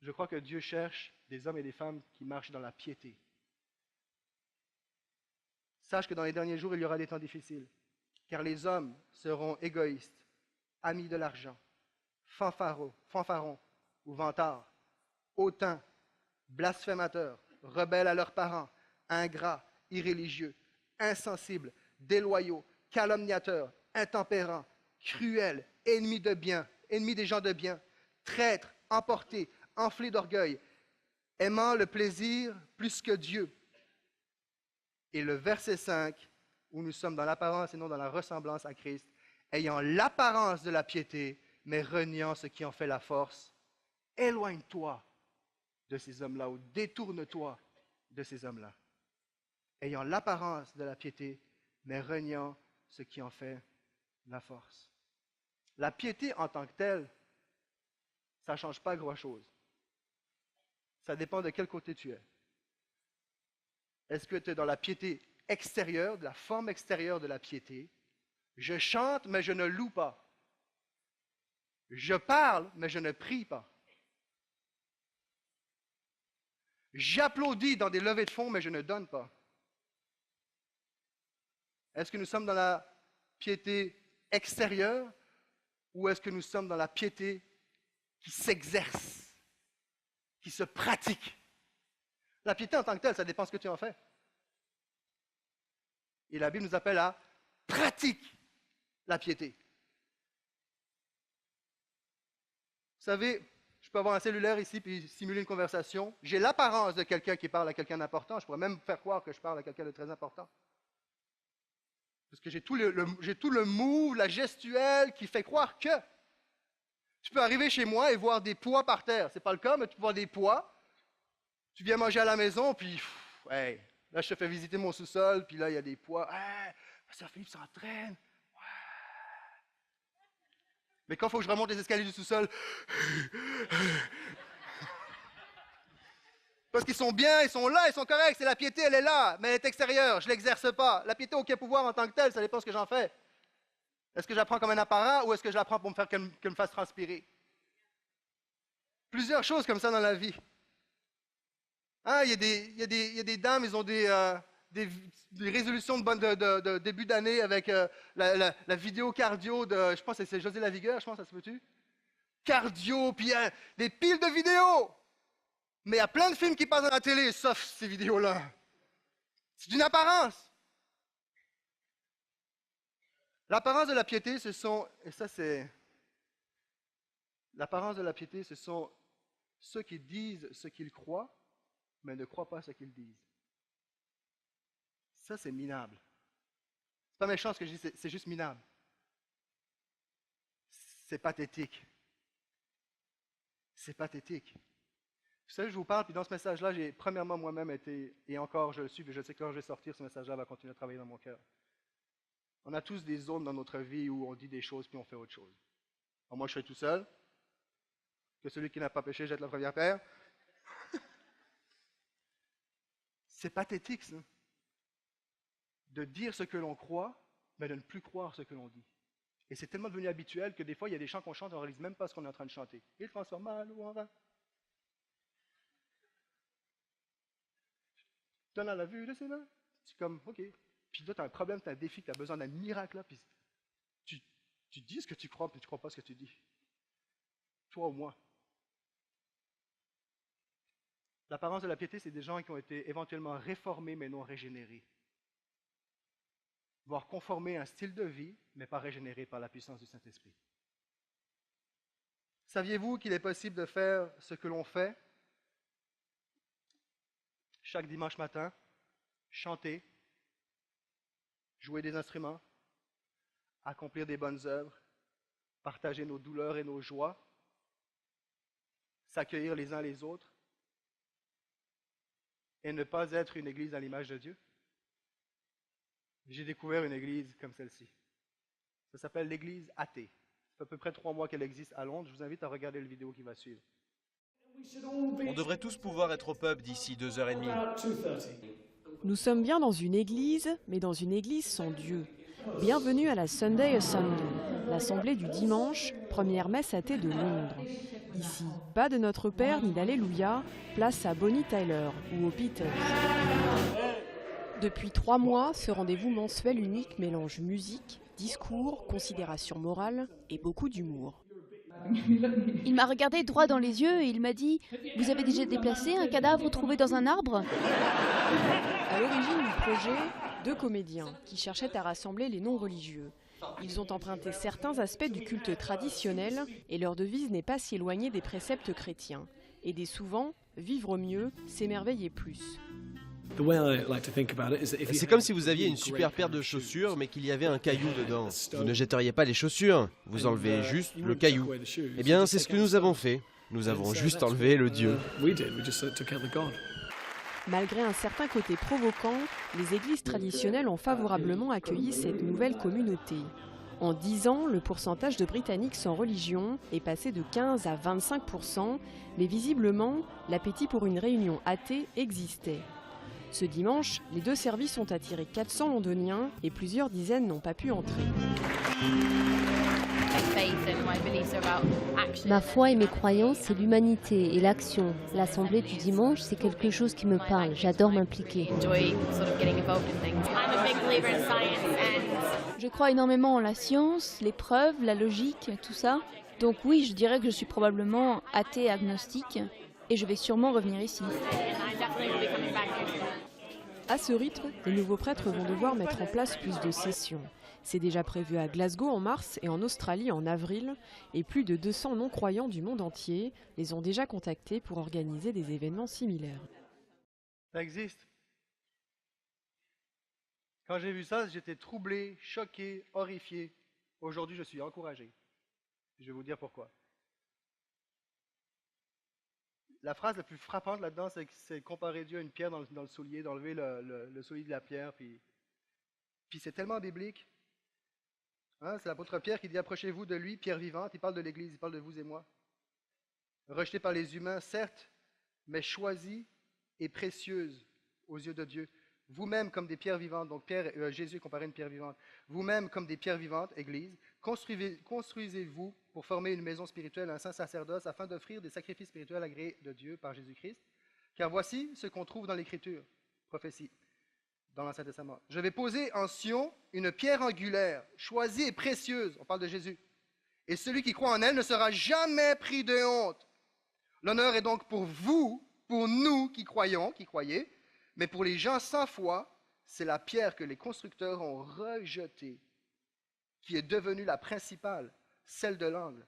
Je crois que Dieu cherche des hommes et des femmes qui marchent dans la piété. Sache que dans les derniers jours, il y aura des temps difficiles, car les hommes seront égoïstes, amis de l'argent, fanfarons ou vantards, hautains, blasphémateurs, rebelles à leurs parents, ingrats, irréligieux, insensibles, déloyaux, calomniateurs, intempérants, cruels, ennemis des gens de bien, traîtres, emportés, enflés d'orgueil, aimant le plaisir plus que Dieu. Et le verset 5, où nous sommes dans l'apparence et non dans la ressemblance à Christ, ayant l'apparence de la piété, mais reniant ce qui en fait la force, éloigne-toi de ces hommes-là ou détourne-toi de ces hommes-là. Ayant l'apparence de la piété, mais reniant ce qui en fait la force. La piété en tant que telle, ça ne change pas grand-chose. Ça dépend de quel côté tu es. Est-ce que tu es dans la piété extérieure, de la forme extérieure de la piété? Je chante, mais je ne loue pas. Je parle, mais je ne prie pas. J'applaudis dans des levées de fonds, mais je ne donne pas. Est-ce que nous sommes dans la piété extérieure ou est-ce que nous sommes dans la piété qui s'exerce, qui se pratique? La piété en tant que telle, ça dépend de ce que tu en fais. Et la Bible nous appelle à pratiquer la piété. Vous savez, je peux avoir un cellulaire ici puis simuler une conversation. J'ai l'apparence de quelqu'un qui parle à quelqu'un d'important. Je pourrais même faire croire que je parle à quelqu'un de très important. Parce que j'ai tout le move, la gestuelle qui fait croire que. Tu peux arriver chez moi et voir des pois par terre. Ce n'est pas le cas, mais tu peux voir des pois. Tu viens manger à la maison, puis hey, là, je te fais visiter mon sous-sol, puis là, il y a des pois. Hey, Pasteur Philippe s'entraîne. Ouais. Mais quand il faut que je remonte les escaliers du sous-sol, parce qu'ils sont bien, ils sont là, ils sont corrects, c'est la piété, elle est là, mais elle est extérieure, je ne l'exerce pas. La piété n'a aucun pouvoir en tant que telle, ça dépend de ce que j'en fais. Est-ce que j'apprends comme un apparat ou est-ce que je l'apprends pour me faire qu'elle me fasse transpirer? Plusieurs choses comme ça dans la vie. Hein, il y a des dames, ils ont des résolutions de début d'année avec la vidéo cardio de, je pense que c'est José Lavigueur, je pense, ça se peut-tu? Cardio, puis des piles de vidéos. Mais il y a plein de films qui passent à la télé, sauf ces vidéos-là. C'est une apparence. L'apparence de la piété, ce sont, et ça c'est, l'apparence de la piété, ce sont ceux qui disent ce qu'ils croient, mais ne croient pas ce qu'ils disent. Ça, c'est minable. C'est pas méchant ce que je dis, c'est juste minable. C'est pathétique. C'est pathétique. Vous savez, je vous parle, puis dans ce message-là, j'ai premièrement moi-même été, et encore je le suis, puis je sais que quand je vais sortir, ce message-là va continuer à travailler dans mon cœur. On a tous des zones dans notre vie où on dit des choses, puis on fait autre chose. Alors moi, je serai tout seul. Que celui qui n'a pas péché jette la première pierre. C'est pathétique, ça. De dire ce que l'on croit, mais de ne plus croire ce que l'on dit. Et c'est tellement devenu habituel que des fois, il y a des chants qu'on chante et on ne réalise même pas ce qu'on est en train de chanter. Il transforme mal ou en vain. Donne à la vue de ses mains. C'est comme, OK. Puis là, tu as un problème, tu as un défi, tu as besoin d'un miracle, là, puis tu dis ce que tu crois, puis tu ne crois pas ce que tu dis. Toi ou moi. L'apparence de la piété, c'est des gens qui ont été éventuellement réformés, mais non régénérés. Voire conformés à un style de vie, mais pas régénérés par la puissance du Saint-Esprit. Saviez-vous qu'il est possible de faire ce que l'on fait chaque dimanche matin, chanter, jouer des instruments, accomplir des bonnes œuvres, partager nos douleurs et nos joies, s'accueillir les uns les autres, et ne pas être une église à l'image de Dieu? J'ai découvert une église comme celle-ci. Ça s'appelle l'église athée. Ça fait à peu près 3 mois qu'elle existe à Londres. Je vous invite à regarder la vidéo qui va suivre. On devrait tous pouvoir être au pub d'ici 2h30. Nous sommes bien dans une église, mais dans une église sans Dieu. Bienvenue à la Sunday a Sunday, l'assemblée du dimanche, première messe athée de Londres. Ici, pas de Notre Père ni d'Alléluia, place à Bonnie Tyler ou aux Beatles. Depuis 3 mois, ce rendez-vous mensuel unique mélange musique, discours, considérations morales et beaucoup d'humour. Il m'a regardé droit dans les yeux et il m'a dit « Vous avez déjà déplacé un cadavre trouvé dans un arbre ?» À l'origine du projet, 2 comédiens qui cherchaient à rassembler les non-religieux. Ils ont emprunté certains aspects du culte traditionnel et leur devise n'est pas si éloignée des préceptes chrétiens. Aider souvent, vivre mieux, s'émerveiller plus. C'est comme si vous aviez une super paire de chaussures, mais qu'il y avait un caillou dedans. Vous ne jetteriez pas les chaussures, vous enlevez juste le caillou. Eh bien, c'est ce que nous avons fait. Nous avons juste enlevé le Dieu. Malgré un certain côté provoquant, les églises traditionnelles ont favorablement accueilli cette nouvelle communauté. En 10 ans, le pourcentage de Britanniques sans religion est passé de 15 à 25%, mais visiblement, l'appétit pour une réunion athée existait. Ce dimanche, les 2 services ont attiré 400 londoniens et plusieurs dizaines n'ont pas pu entrer. Ma foi et mes croyances, c'est l'humanité et l'action. L'assemblée du dimanche, c'est quelque chose qui me parle. J'adore m'impliquer. Je crois énormément en la science, les preuves, la logique, tout ça. Donc oui, je dirais que je suis probablement athée et agnostique et je vais sûrement revenir ici. À ce rythme, les nouveaux prêtres vont devoir mettre en place plus de sessions. C'est déjà prévu à Glasgow en mars et en Australie en avril, et plus de 200 non-croyants du monde entier les ont déjà contactés pour organiser des événements similaires. Ça existe. Quand j'ai vu ça, j'étais troublé, choqué, horrifié. Aujourd'hui, je suis encouragé. Je vais vous dire pourquoi. La phrase la plus frappante là-dedans, c'est comparer Dieu à une pierre dans le soulier, d'enlever le soulier de la pierre. Puis c'est tellement biblique. Hein, c'est l'apôtre Pierre qui dit « Approchez-vous de lui, pierre vivante ». Il parle de l'Église, il parle de vous et moi. Rejetée par les humains, certes, mais choisie et précieuse aux yeux de Dieu. Vous-même comme des pierres vivantes, donc Jésus est comparé à une pierre vivante. Vous-même comme des pierres vivantes, Église, construisez-vous pour former une maison spirituelle, un saint sacerdoce, afin d'offrir des sacrifices spirituels agréés de Dieu par Jésus-Christ. Car voici ce qu'on trouve dans l'Écriture, prophétie, dans l'Ancien Testament. Je vais poser en Sion une pierre angulaire, choisie et précieuse, on parle de Jésus. Et celui qui croit en elle ne sera jamais pris de honte. L'honneur est donc pour vous, pour nous qui croyons, qui croyez, mais pour les gens sans foi, c'est la pierre que les constructeurs ont rejetée, qui est devenue la principale, celle de l'angle.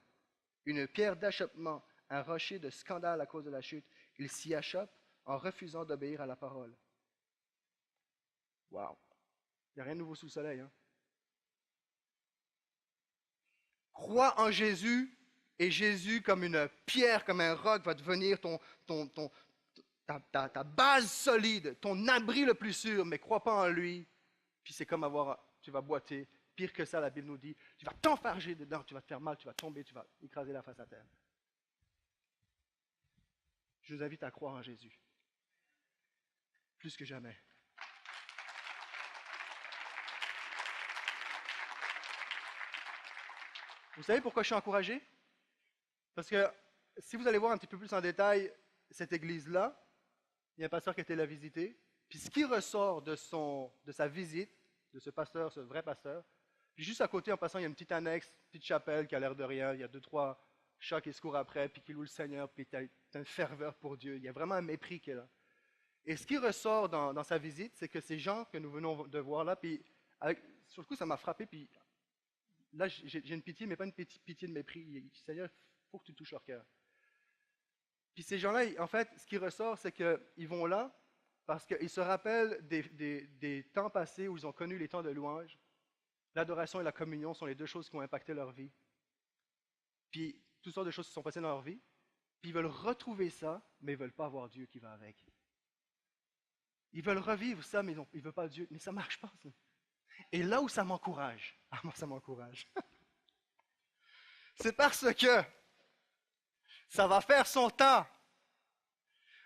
Une pierre d'achoppement, un rocher de scandale à cause de la chute. Ils s'y achoppent en refusant d'obéir à la parole. Wow! Il n'y a rien de nouveau sous le soleil. Hein? Crois en Jésus, et Jésus, comme une pierre, comme un roc, va devenir ta base solide, ton abri le plus sûr, mais crois pas en lui, puis c'est comme tu vas boiter. Pire que ça, la Bible nous dit, tu vas t'enfarger dedans, tu vas te faire mal, tu vas tomber, tu vas écraser la face à terre. Je vous invite à croire en Jésus. Plus que jamais. Vous savez pourquoi je suis encouragé? Parce que si vous allez voir un petit peu plus en détail cette église-là, il y a un pasteur qui a été la visiter, puis ce qui ressort de sa visite, de ce pasteur, ce vrai pasteur, puis juste à côté, en passant, il y a une petite annexe, une petite chapelle qui a l'air de rien, il y a 2-3 chats qui se courent après, puis qui louent le Seigneur, puis tu as une ferveur pour Dieu, il y a vraiment un mépris qui est là. Et ce qui ressort dans sa visite, c'est que ces gens que nous venons de voir là, puis sur le coup, ça m'a frappé, puis là, j'ai une pitié, mais pas une pitié de mépris. Seigneur, il faut que tu touches leur cœur. Puis ces gens-là, en fait, ce qui ressort, c'est qu'ils vont là parce qu'ils se rappellent des temps passés où ils ont connu les temps de louange. L'adoration et la communion sont les deux choses qui ont impacté leur vie. Puis toutes sortes de choses qui sont passées dans leur vie. Puis ils veulent retrouver ça, mais ils ne veulent pas avoir Dieu qui va avec. Ils veulent revivre ça, mais ils ne veulent pas Dieu. Mais ça ne marche pas, ça. Et là où ça m'encourage, moi ça m'encourage, c'est parce que ça va faire son temps.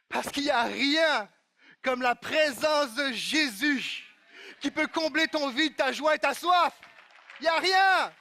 Parce qu'il n'y a rien comme la présence de Jésus qui peut combler ton vide, ta joie et ta soif. Il n'y a rien.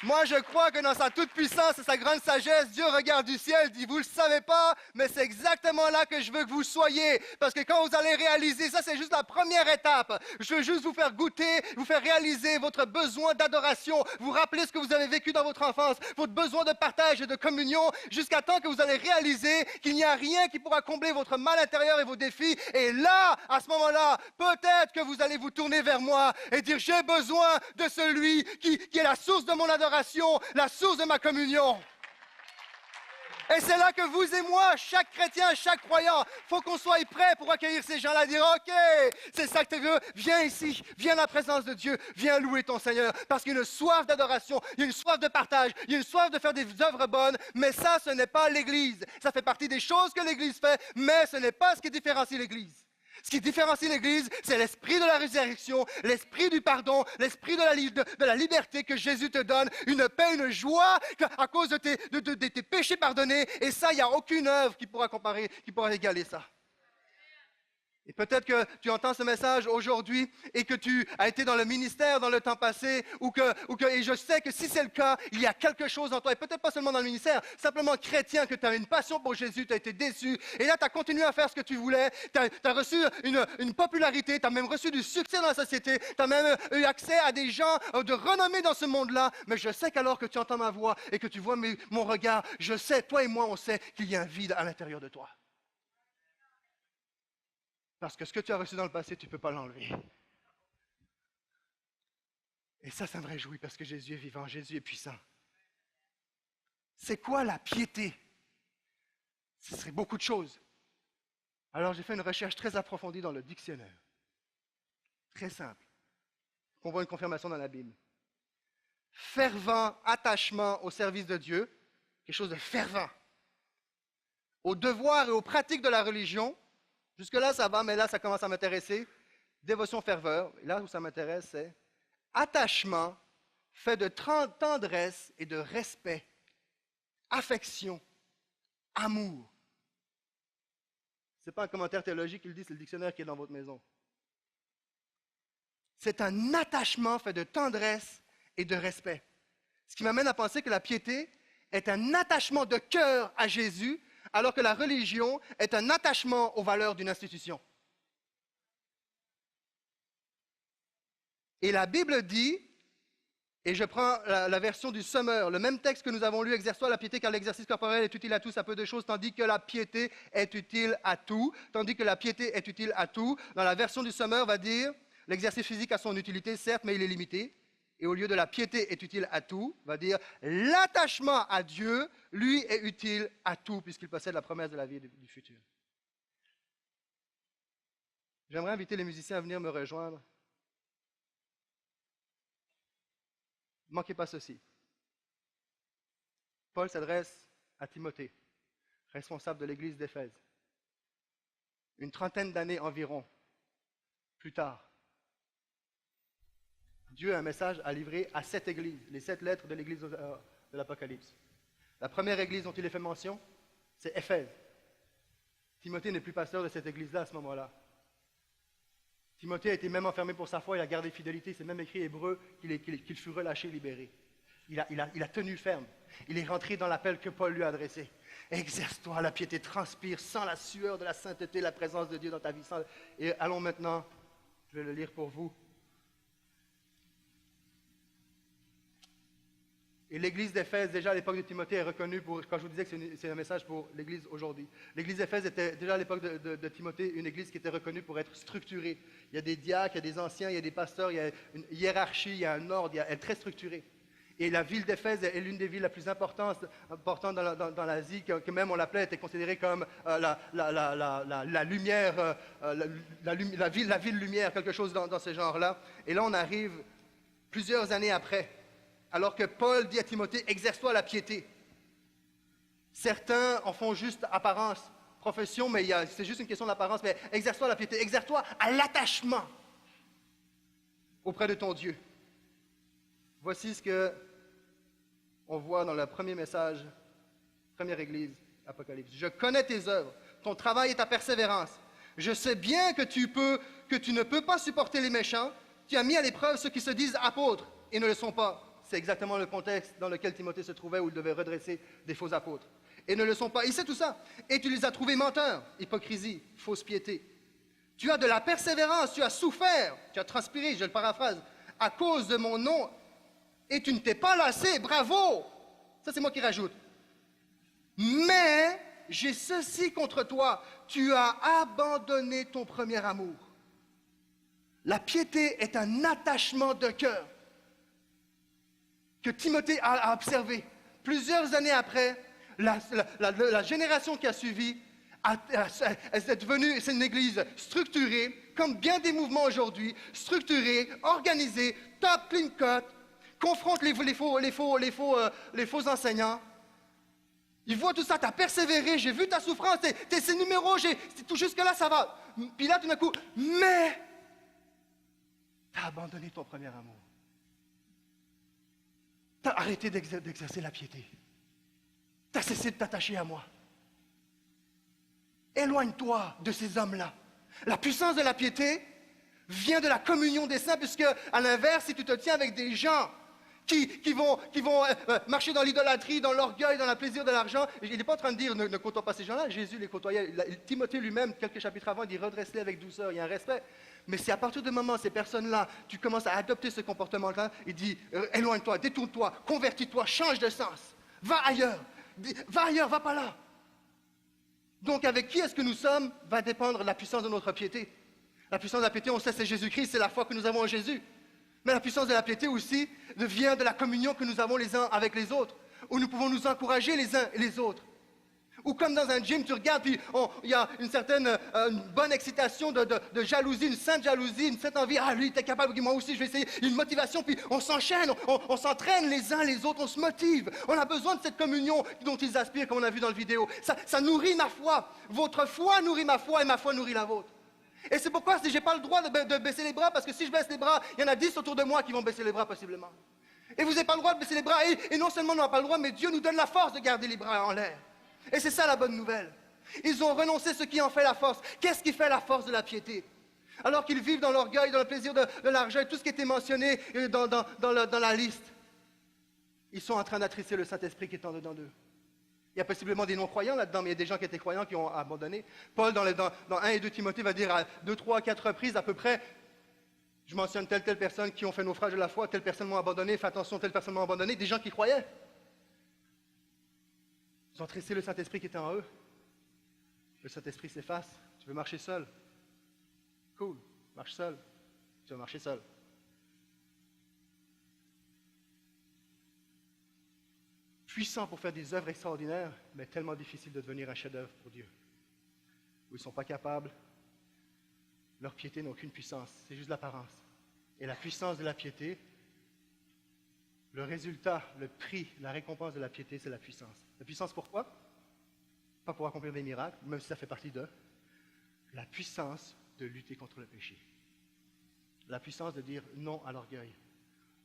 Moi, je crois que dans sa toute-puissance et sa grande sagesse, Dieu regarde du ciel, dit, vous ne le savez pas, mais c'est exactement là que je veux que vous soyez. Parce que quand vous allez réaliser, ça c'est juste la première étape. Je veux juste vous faire goûter, vous faire réaliser votre besoin d'adoration, vous rappeler ce que vous avez vécu dans votre enfance, votre besoin de partage et de communion, jusqu'à temps que vous allez réaliser qu'il n'y a rien qui pourra combler votre mal intérieur et vos défis. Et là, à ce moment-là, peut-être que vous allez vous tourner vers moi et dire, j'ai besoin de celui qui est la source de mon adoration, la source de ma communion. Et c'est là que vous et moi, chaque chrétien, chaque croyant, il faut qu'on soit prêt pour accueillir ces gens-là, dire ok, c'est ça que tu veux, viens ici, viens à la présence de Dieu, viens louer ton Seigneur, parce qu'il y a une soif d'adoration, il y a une soif de partage, il y a une soif de faire des œuvres bonnes, mais ça, ce n'est pas l'Église. Ça fait partie des choses que l'Église fait, mais ce n'est pas ce qui différencie l'Église. Ce qui différencie l'Église, c'est l'esprit de la résurrection, l'esprit du pardon, l'esprit de la liberté que Jésus te donne, une paix, une joie à cause de tes péchés pardonnés. Et ça, il n'y a aucune œuvre qui pourra égaler ça. Et peut-être que tu entends ce message aujourd'hui et que tu as été dans le ministère dans le temps passé et je sais que si c'est le cas, il y a quelque chose en toi, et peut-être pas seulement dans le ministère, simplement chrétien, que tu as une passion pour Jésus, tu as été déçu, et là tu as continué à faire ce que tu voulais, tu as reçu une popularité, tu as même reçu du succès dans la société, tu as même eu accès à des gens de renommée dans ce monde-là, mais je sais qu'alors que tu entends ma voix et que tu vois mon regard, je sais, toi et moi, on sait qu'il y a un vide à l'intérieur de toi. Parce que ce que tu as reçu dans le passé, tu ne peux pas l'enlever. Et ça me réjouit parce que Jésus est vivant, Jésus est puissant. C'est quoi la piété? Ce serait beaucoup de choses. Alors j'ai fait une recherche très approfondie dans le dictionnaire. Très simple. On voit une confirmation dans la Bible. Fervent attachement au service de Dieu, quelque chose de fervent. Aux devoirs et aux pratiques de la religion. Jusque-là, ça va, mais là, ça commence à m'intéresser. Dévotion, ferveur. Et là où ça m'intéresse, c'est attachement fait de tendresse et de respect, affection, amour. Ce n'est pas un commentaire théologique qui le dit, c'est le dictionnaire qui est dans votre maison. C'est un attachement fait de tendresse et de respect. Ce qui m'amène à penser que la piété est un attachement de cœur à Jésus, alors que la religion est un attachement aux valeurs d'une institution. Et la Bible dit, et je prends la version du Sommeur, le même texte que nous avons lu, exerce-toi la piété car l'exercice corporel est utile à tous, à peu de choses, tandis que la piété est utile à tout. Tandis que la piété est utile à tout. Dans la version du Sommeur, va dire, l'exercice physique a son utilité, certes, mais il est limité. Et au lieu de la piété est utile à tout, va dire l'attachement à Dieu, lui, est utile à tout, puisqu'il possède la promesse de la vie du futur. J'aimerais inviter les musiciens à venir me rejoindre. Ne manquez pas ceci. Paul s'adresse à Timothée, responsable de l'église d'Éphèse. Une trentaine d'années environ plus tard, Dieu a un message à livrer à 7 églises, les 7 lettres de l'église de l'Apocalypse. La première église dont il est fait mention, c'est Éphèse. Timothée n'est plus pasteur de cette église-là à ce moment-là. Timothée a été même enfermé pour sa foi, il a gardé fidélité, c'est même écrit hébreu qu'il fut relâché, libéré. Il a tenu ferme. Il est rentré dans l'appel que Paul lui a adressé. Exerce-toi, la piété transpire sans la sueur de la sainteté, la présence de Dieu dans ta vie. Et allons maintenant, je vais le lire pour vous. Et l'église d'Éphèse, déjà à l'époque de Timothée, est reconnue pour, quand je vous disais que c'est un message pour l'église aujourd'hui. L'église d'Éphèse était déjà à l'époque de Timothée une église qui était reconnue pour être structurée. Il y a des diacres, il y a des anciens, il y a des pasteurs, il y a une hiérarchie, il y a un ordre, elle est très structurée. Et la ville d'Éphèse est l'une des villes la plus importante dans l'Asie, que même on l'appelait, était considérée comme la lumière, la ville lumière, quelque chose dans ce genre-là. Et là, on arrive plusieurs années après. Alors que Paul dit à Timothée, exerce-toi la piété. Certains en font juste apparence, profession, mais c'est juste une question d'apparence, mais exerce-toi la piété, exerce-toi à l'attachement auprès de ton Dieu. Voici ce que on voit dans le premier message, première église, Apocalypse. Je connais tes œuvres, ton travail et ta persévérance. Je sais bien que tu ne peux pas supporter les méchants. Tu as mis à l'épreuve ceux qui se disent apôtres et ne le sont pas. C'est exactement le contexte dans lequel Timothée se trouvait, où il devait redresser des faux apôtres. Et ne le sont pas. Il sait tout ça. Et tu les as trouvés menteurs, hypocrisie, fausse piété. Tu as de la persévérance, tu as souffert, tu as transpiré, je le paraphrase, à cause de mon nom, et tu ne t'es pas lassé, bravo! Ça, c'est moi qui rajoute. Mais j'ai ceci contre toi, tu as abandonné ton premier amour. La piété est un attachement de cœur que Timothée a observé. Plusieurs années après, la génération qui a suivi est devenue, c'est une église structurée, comme bien des mouvements aujourd'hui, structurée, organisée, top, clean cut, confronte les faux enseignants. Ils voient tout ça, tu as persévéré, j'ai vu ta souffrance, tes numéros, tout jusque-là, ça va. Puis là, tout d'un coup, mais tu as abandonné ton premier amour. Tu as arrêté d'exercer la piété. Tu as cessé de t'attacher à moi. Éloigne-toi de ces hommes-là. La puissance de la piété vient de la communion des saints, puisque, à l'inverse, si tu te tiens avec des gens qui vont marcher dans l'idolâtrie, dans l'orgueil, dans le plaisir de l'argent, il n'est pas en train de dire ne côtoie pas ces gens-là. Jésus les côtoyait. Timothée lui-même, quelques chapitres avant, il dit redresse-les avec douceur, il y a un respect. Mais c'est à partir du moment où ces personnes-là, tu commences à adopter ce comportement-là, il dit éloigne-toi, détourne-toi, convertis-toi, change de sens, va ailleurs, va pas là. Donc avec qui est-ce que nous sommes va dépendre de la puissance de notre piété. La puissance de la piété, on sait, c'est Jésus-Christ, c'est la foi que nous avons en Jésus. Mais la puissance de la piété aussi vient de la communion que nous avons les uns avec les autres, où nous pouvons nous encourager les uns et les autres. Ou comme dans un gym, tu regardes, puis il y a une bonne excitation de jalousie, une sainte jalousie, une sainte envie. Ah, lui, il est capable, moi aussi, je vais essayer. Une motivation, puis on s'enchaîne, on s'entraîne les uns les autres, on se motive. On a besoin de cette communion dont ils aspirent, comme on a vu dans la vidéo. Ça nourrit ma foi. Votre foi nourrit ma foi et ma foi nourrit la vôtre. Et c'est pourquoi je n'ai pas le droit de baisser les bras, parce que si je baisse les bras, il y en a 10 autour de moi qui vont baisser les bras possiblement. Et vous n'avez pas le droit de baisser les bras, et non seulement on n'a pas le droit, mais Dieu nous donne la force de garder les bras en l'air. Et c'est ça la bonne nouvelle. Ils ont renoncé ce qui en fait la force. Qu'est-ce qui fait la force de la piété? Alors qu'ils vivent dans l'orgueil, dans le plaisir de l'argent, tout ce qui était mentionné dans la liste, ils sont en train d'attrister le Saint-Esprit qui est en dedans d'eux. Il y a possiblement des non-croyants là-dedans, mais il y a des gens qui étaient croyants qui ont abandonné. Paul, dans 1 et 2 Timothée, va dire à 2, 3, 4 reprises à peu près, je mentionne telle personne qui ont fait naufrage de la foi, telle personne m'a abandonné, fais attention, telle personne m'a abandonné, des gens qui croyaient. Ils ont tressé le Saint-Esprit qui était en eux. Le Saint-Esprit s'efface. Tu veux marcher seul? Cool, marche seul. Tu vas marcher seul. Puissant pour faire des œuvres extraordinaires, mais tellement difficile de devenir un chef-d'œuvre pour Dieu. Où ils ne sont pas capables, leur piété n'a aucune puissance, c'est juste l'apparence. Et la puissance de la piété, le résultat, le prix, la récompense de la piété, c'est la puissance. La puissance pourquoi? Pas pour accomplir des miracles, même si ça fait partie d'eux. La puissance de lutter contre le péché. La puissance de dire non à l'orgueil,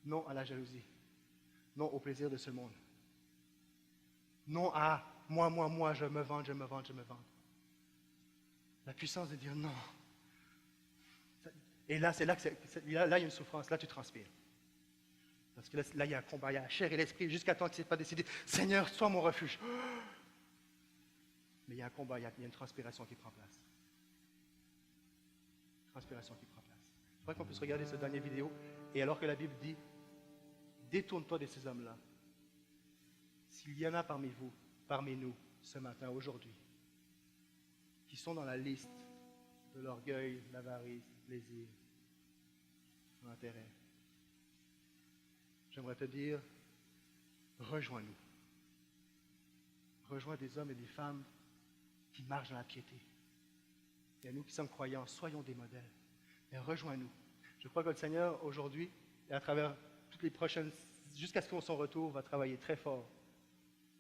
non à la jalousie, non au plaisir de ce monde. Non à moi, je me vante. La puissance de dire non. Et là, c'est là il y a une souffrance, là tu transpires. Parce que là, il y a un combat, il y a la chair et l'esprit, jusqu'à temps que ce n'est pas décidé. Seigneur, sois mon refuge. Mais il y a un combat, il y a une transpiration qui prend place. Transpiration qui prend place. Je crois qu'on puisse regarder cette dernière vidéo. Et alors que la Bible dit, détourne-toi de ces hommes-là. S'il y en a parmi vous, parmi nous, ce matin, aujourd'hui, qui sont dans la liste de l'orgueil, l'avarice, le plaisir, l'intérêt, j'aimerais te dire, rejoins-nous. Rejoins des hommes et des femmes qui marchent dans la piété. Et à nous qui sommes croyants, soyons des modèles. Mais rejoins-nous. Je crois que le Seigneur, aujourd'hui, et à travers toutes les prochaines, jusqu'à ce qu'on son retour, va travailler très fort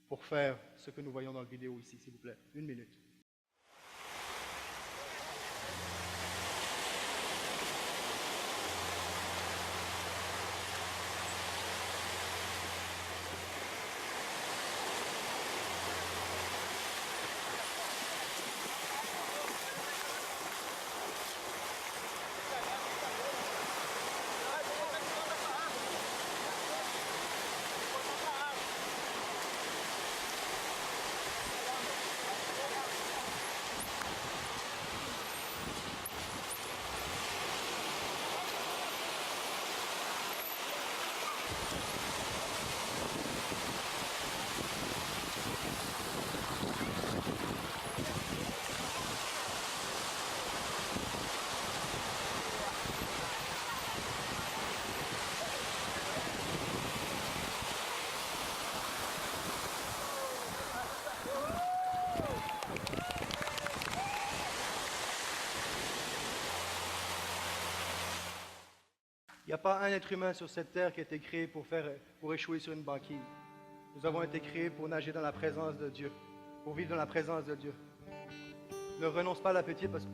pour faire ce que nous voyons dans la vidéo ici, s'il vous plaît. 1 minute. Il n'y a pas un être humain sur cette terre qui a été créé pour échouer sur une banquise. Nous avons été créés pour nager dans la présence de Dieu, pour vivre dans la présence de Dieu. Ne renonce pas à la piété parce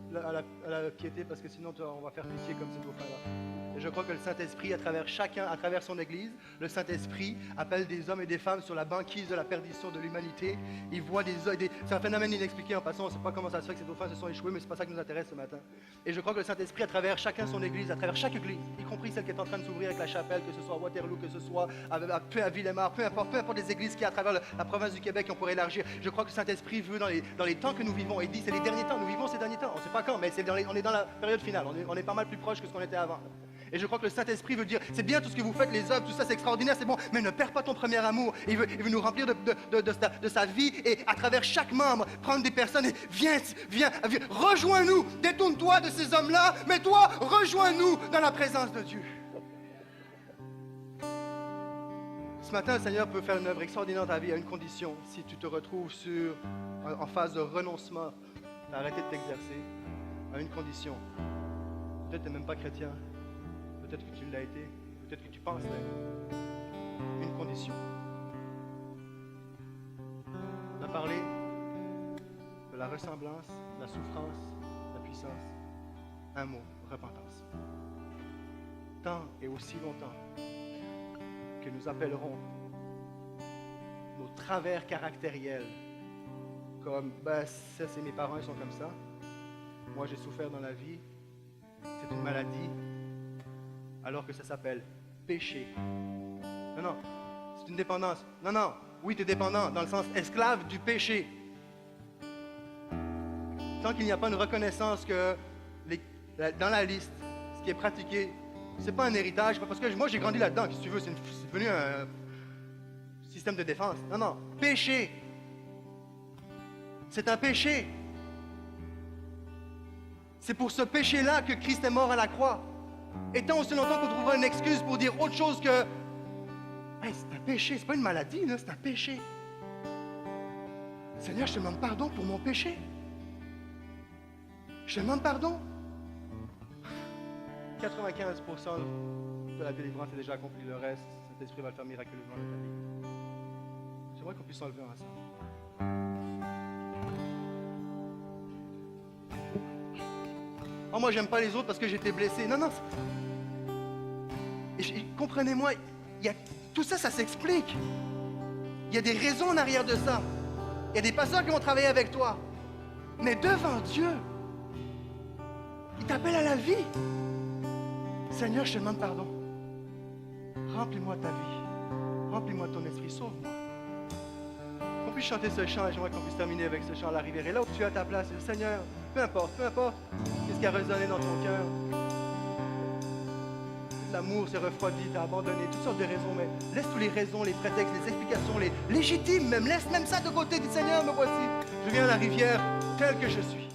que sinon on va faire pitié comme ces beaux frères-là. Et je crois que le Saint-Esprit, à travers chacun, à travers son Église, le Saint-Esprit appelle des hommes et des femmes sur la banquise de la perdition de l'humanité. Il voit c'est un phénomène inexpliqué en passant, on ne sait pas comment ça se fait que ces dauphins se sont échoués, mais ce n'est pas ça qui nous intéresse ce matin. Et je crois que le Saint-Esprit, à travers chacun son Église, à travers chaque Église, y compris celle qui est en train de s'ouvrir avec la chapelle, que ce soit à Waterloo, que ce soit à Villemar, peu importe les églises qu'il y a à travers la province du Québec qu'on pourrait élargir, je crois que le Saint-Esprit veut dans les temps que nous vivons, et il dit c'est les derniers temps, nous vivons ces derniers temps, on ne sait pas quand, mais on est dans la période finale, on est pas mal plus proche que ce qu'on était avant. Et je crois que le Saint-Esprit veut dire, c'est bien tout ce que vous faites, les œuvres, tout ça c'est extraordinaire, c'est bon, mais ne perds pas ton premier amour. Et il veut nous remplir de sa vie et à travers chaque membre, prendre des personnes et viens, rejoins-nous, détourne-toi de ces hommes-là, mais toi, rejoins-nous dans la présence de Dieu. Ce matin, le Seigneur peut faire une œuvre extraordinaire dans ta vie à une condition, si tu te retrouves en phase de renoncement, d'arrêter de t'exercer, à une condition. Peut-être que tu n'es même pas chrétien. Peut-être que tu l'as été, peut-être que tu penses l'être. Une condition. On a parlé de la ressemblance, de la souffrance, de la puissance. Un mot, repentance. Tant et aussi longtemps que nous appellerons nos travers caractériels comme ça c'est mes parents, ils sont comme ça. Moi j'ai souffert dans la vie. C'est une maladie. Alors que ça s'appelle péché. Non, c'est une dépendance. Non, oui, tu es dépendant dans le sens esclave du péché. Tant qu'il n'y a pas une reconnaissance que dans la liste, ce qui est pratiqué, c'est pas un héritage, parce que moi j'ai grandi là-dedans, si tu veux, c'est devenu un système de défense. Non, péché. C'est un péché. C'est pour ce péché-là que Christ est mort à la croix. Et tant aussi longtemps qu'on trouvera une excuse pour dire autre chose que hey, c'est un péché, c'est pas une maladie, là, c'est un péché. Seigneur, je te demande pardon pour mon péché. Je te demande pardon. 95% de la délivrance est déjà accomplie. Le reste, cet esprit va le faire miraculeusement dans ta vie. J'aimerais qu'on puisse s'enlever ensemble. Oh, moi, j'aime pas les autres parce que j'étais blessé. Non. Comprenez-moi, tout ça, ça s'explique. Il y a des raisons en arrière de ça. Il y a des pasteurs qui vont travailler avec toi. Mais devant Dieu, il t'appelle à la vie. Seigneur, je te demande pardon. Remplis-moi de ta vie. Remplis-moi de ton esprit. Sauve-moi. Qu'on puisse chanter ce chant et j'aimerais qu'on puisse terminer avec ce chant à la rivière. Et là où tu es à ta place, Seigneur, peu importe, qu'est-ce qui a résonné dans ton cœur. L'amour s'est refroidi, t'as abandonné, toutes sortes de raisons, mais laisse tous les raisons, les prétextes, les explications, les légitimes même, laisse même ça de côté, dis Seigneur, me voici. Je viens à la rivière tel que je suis.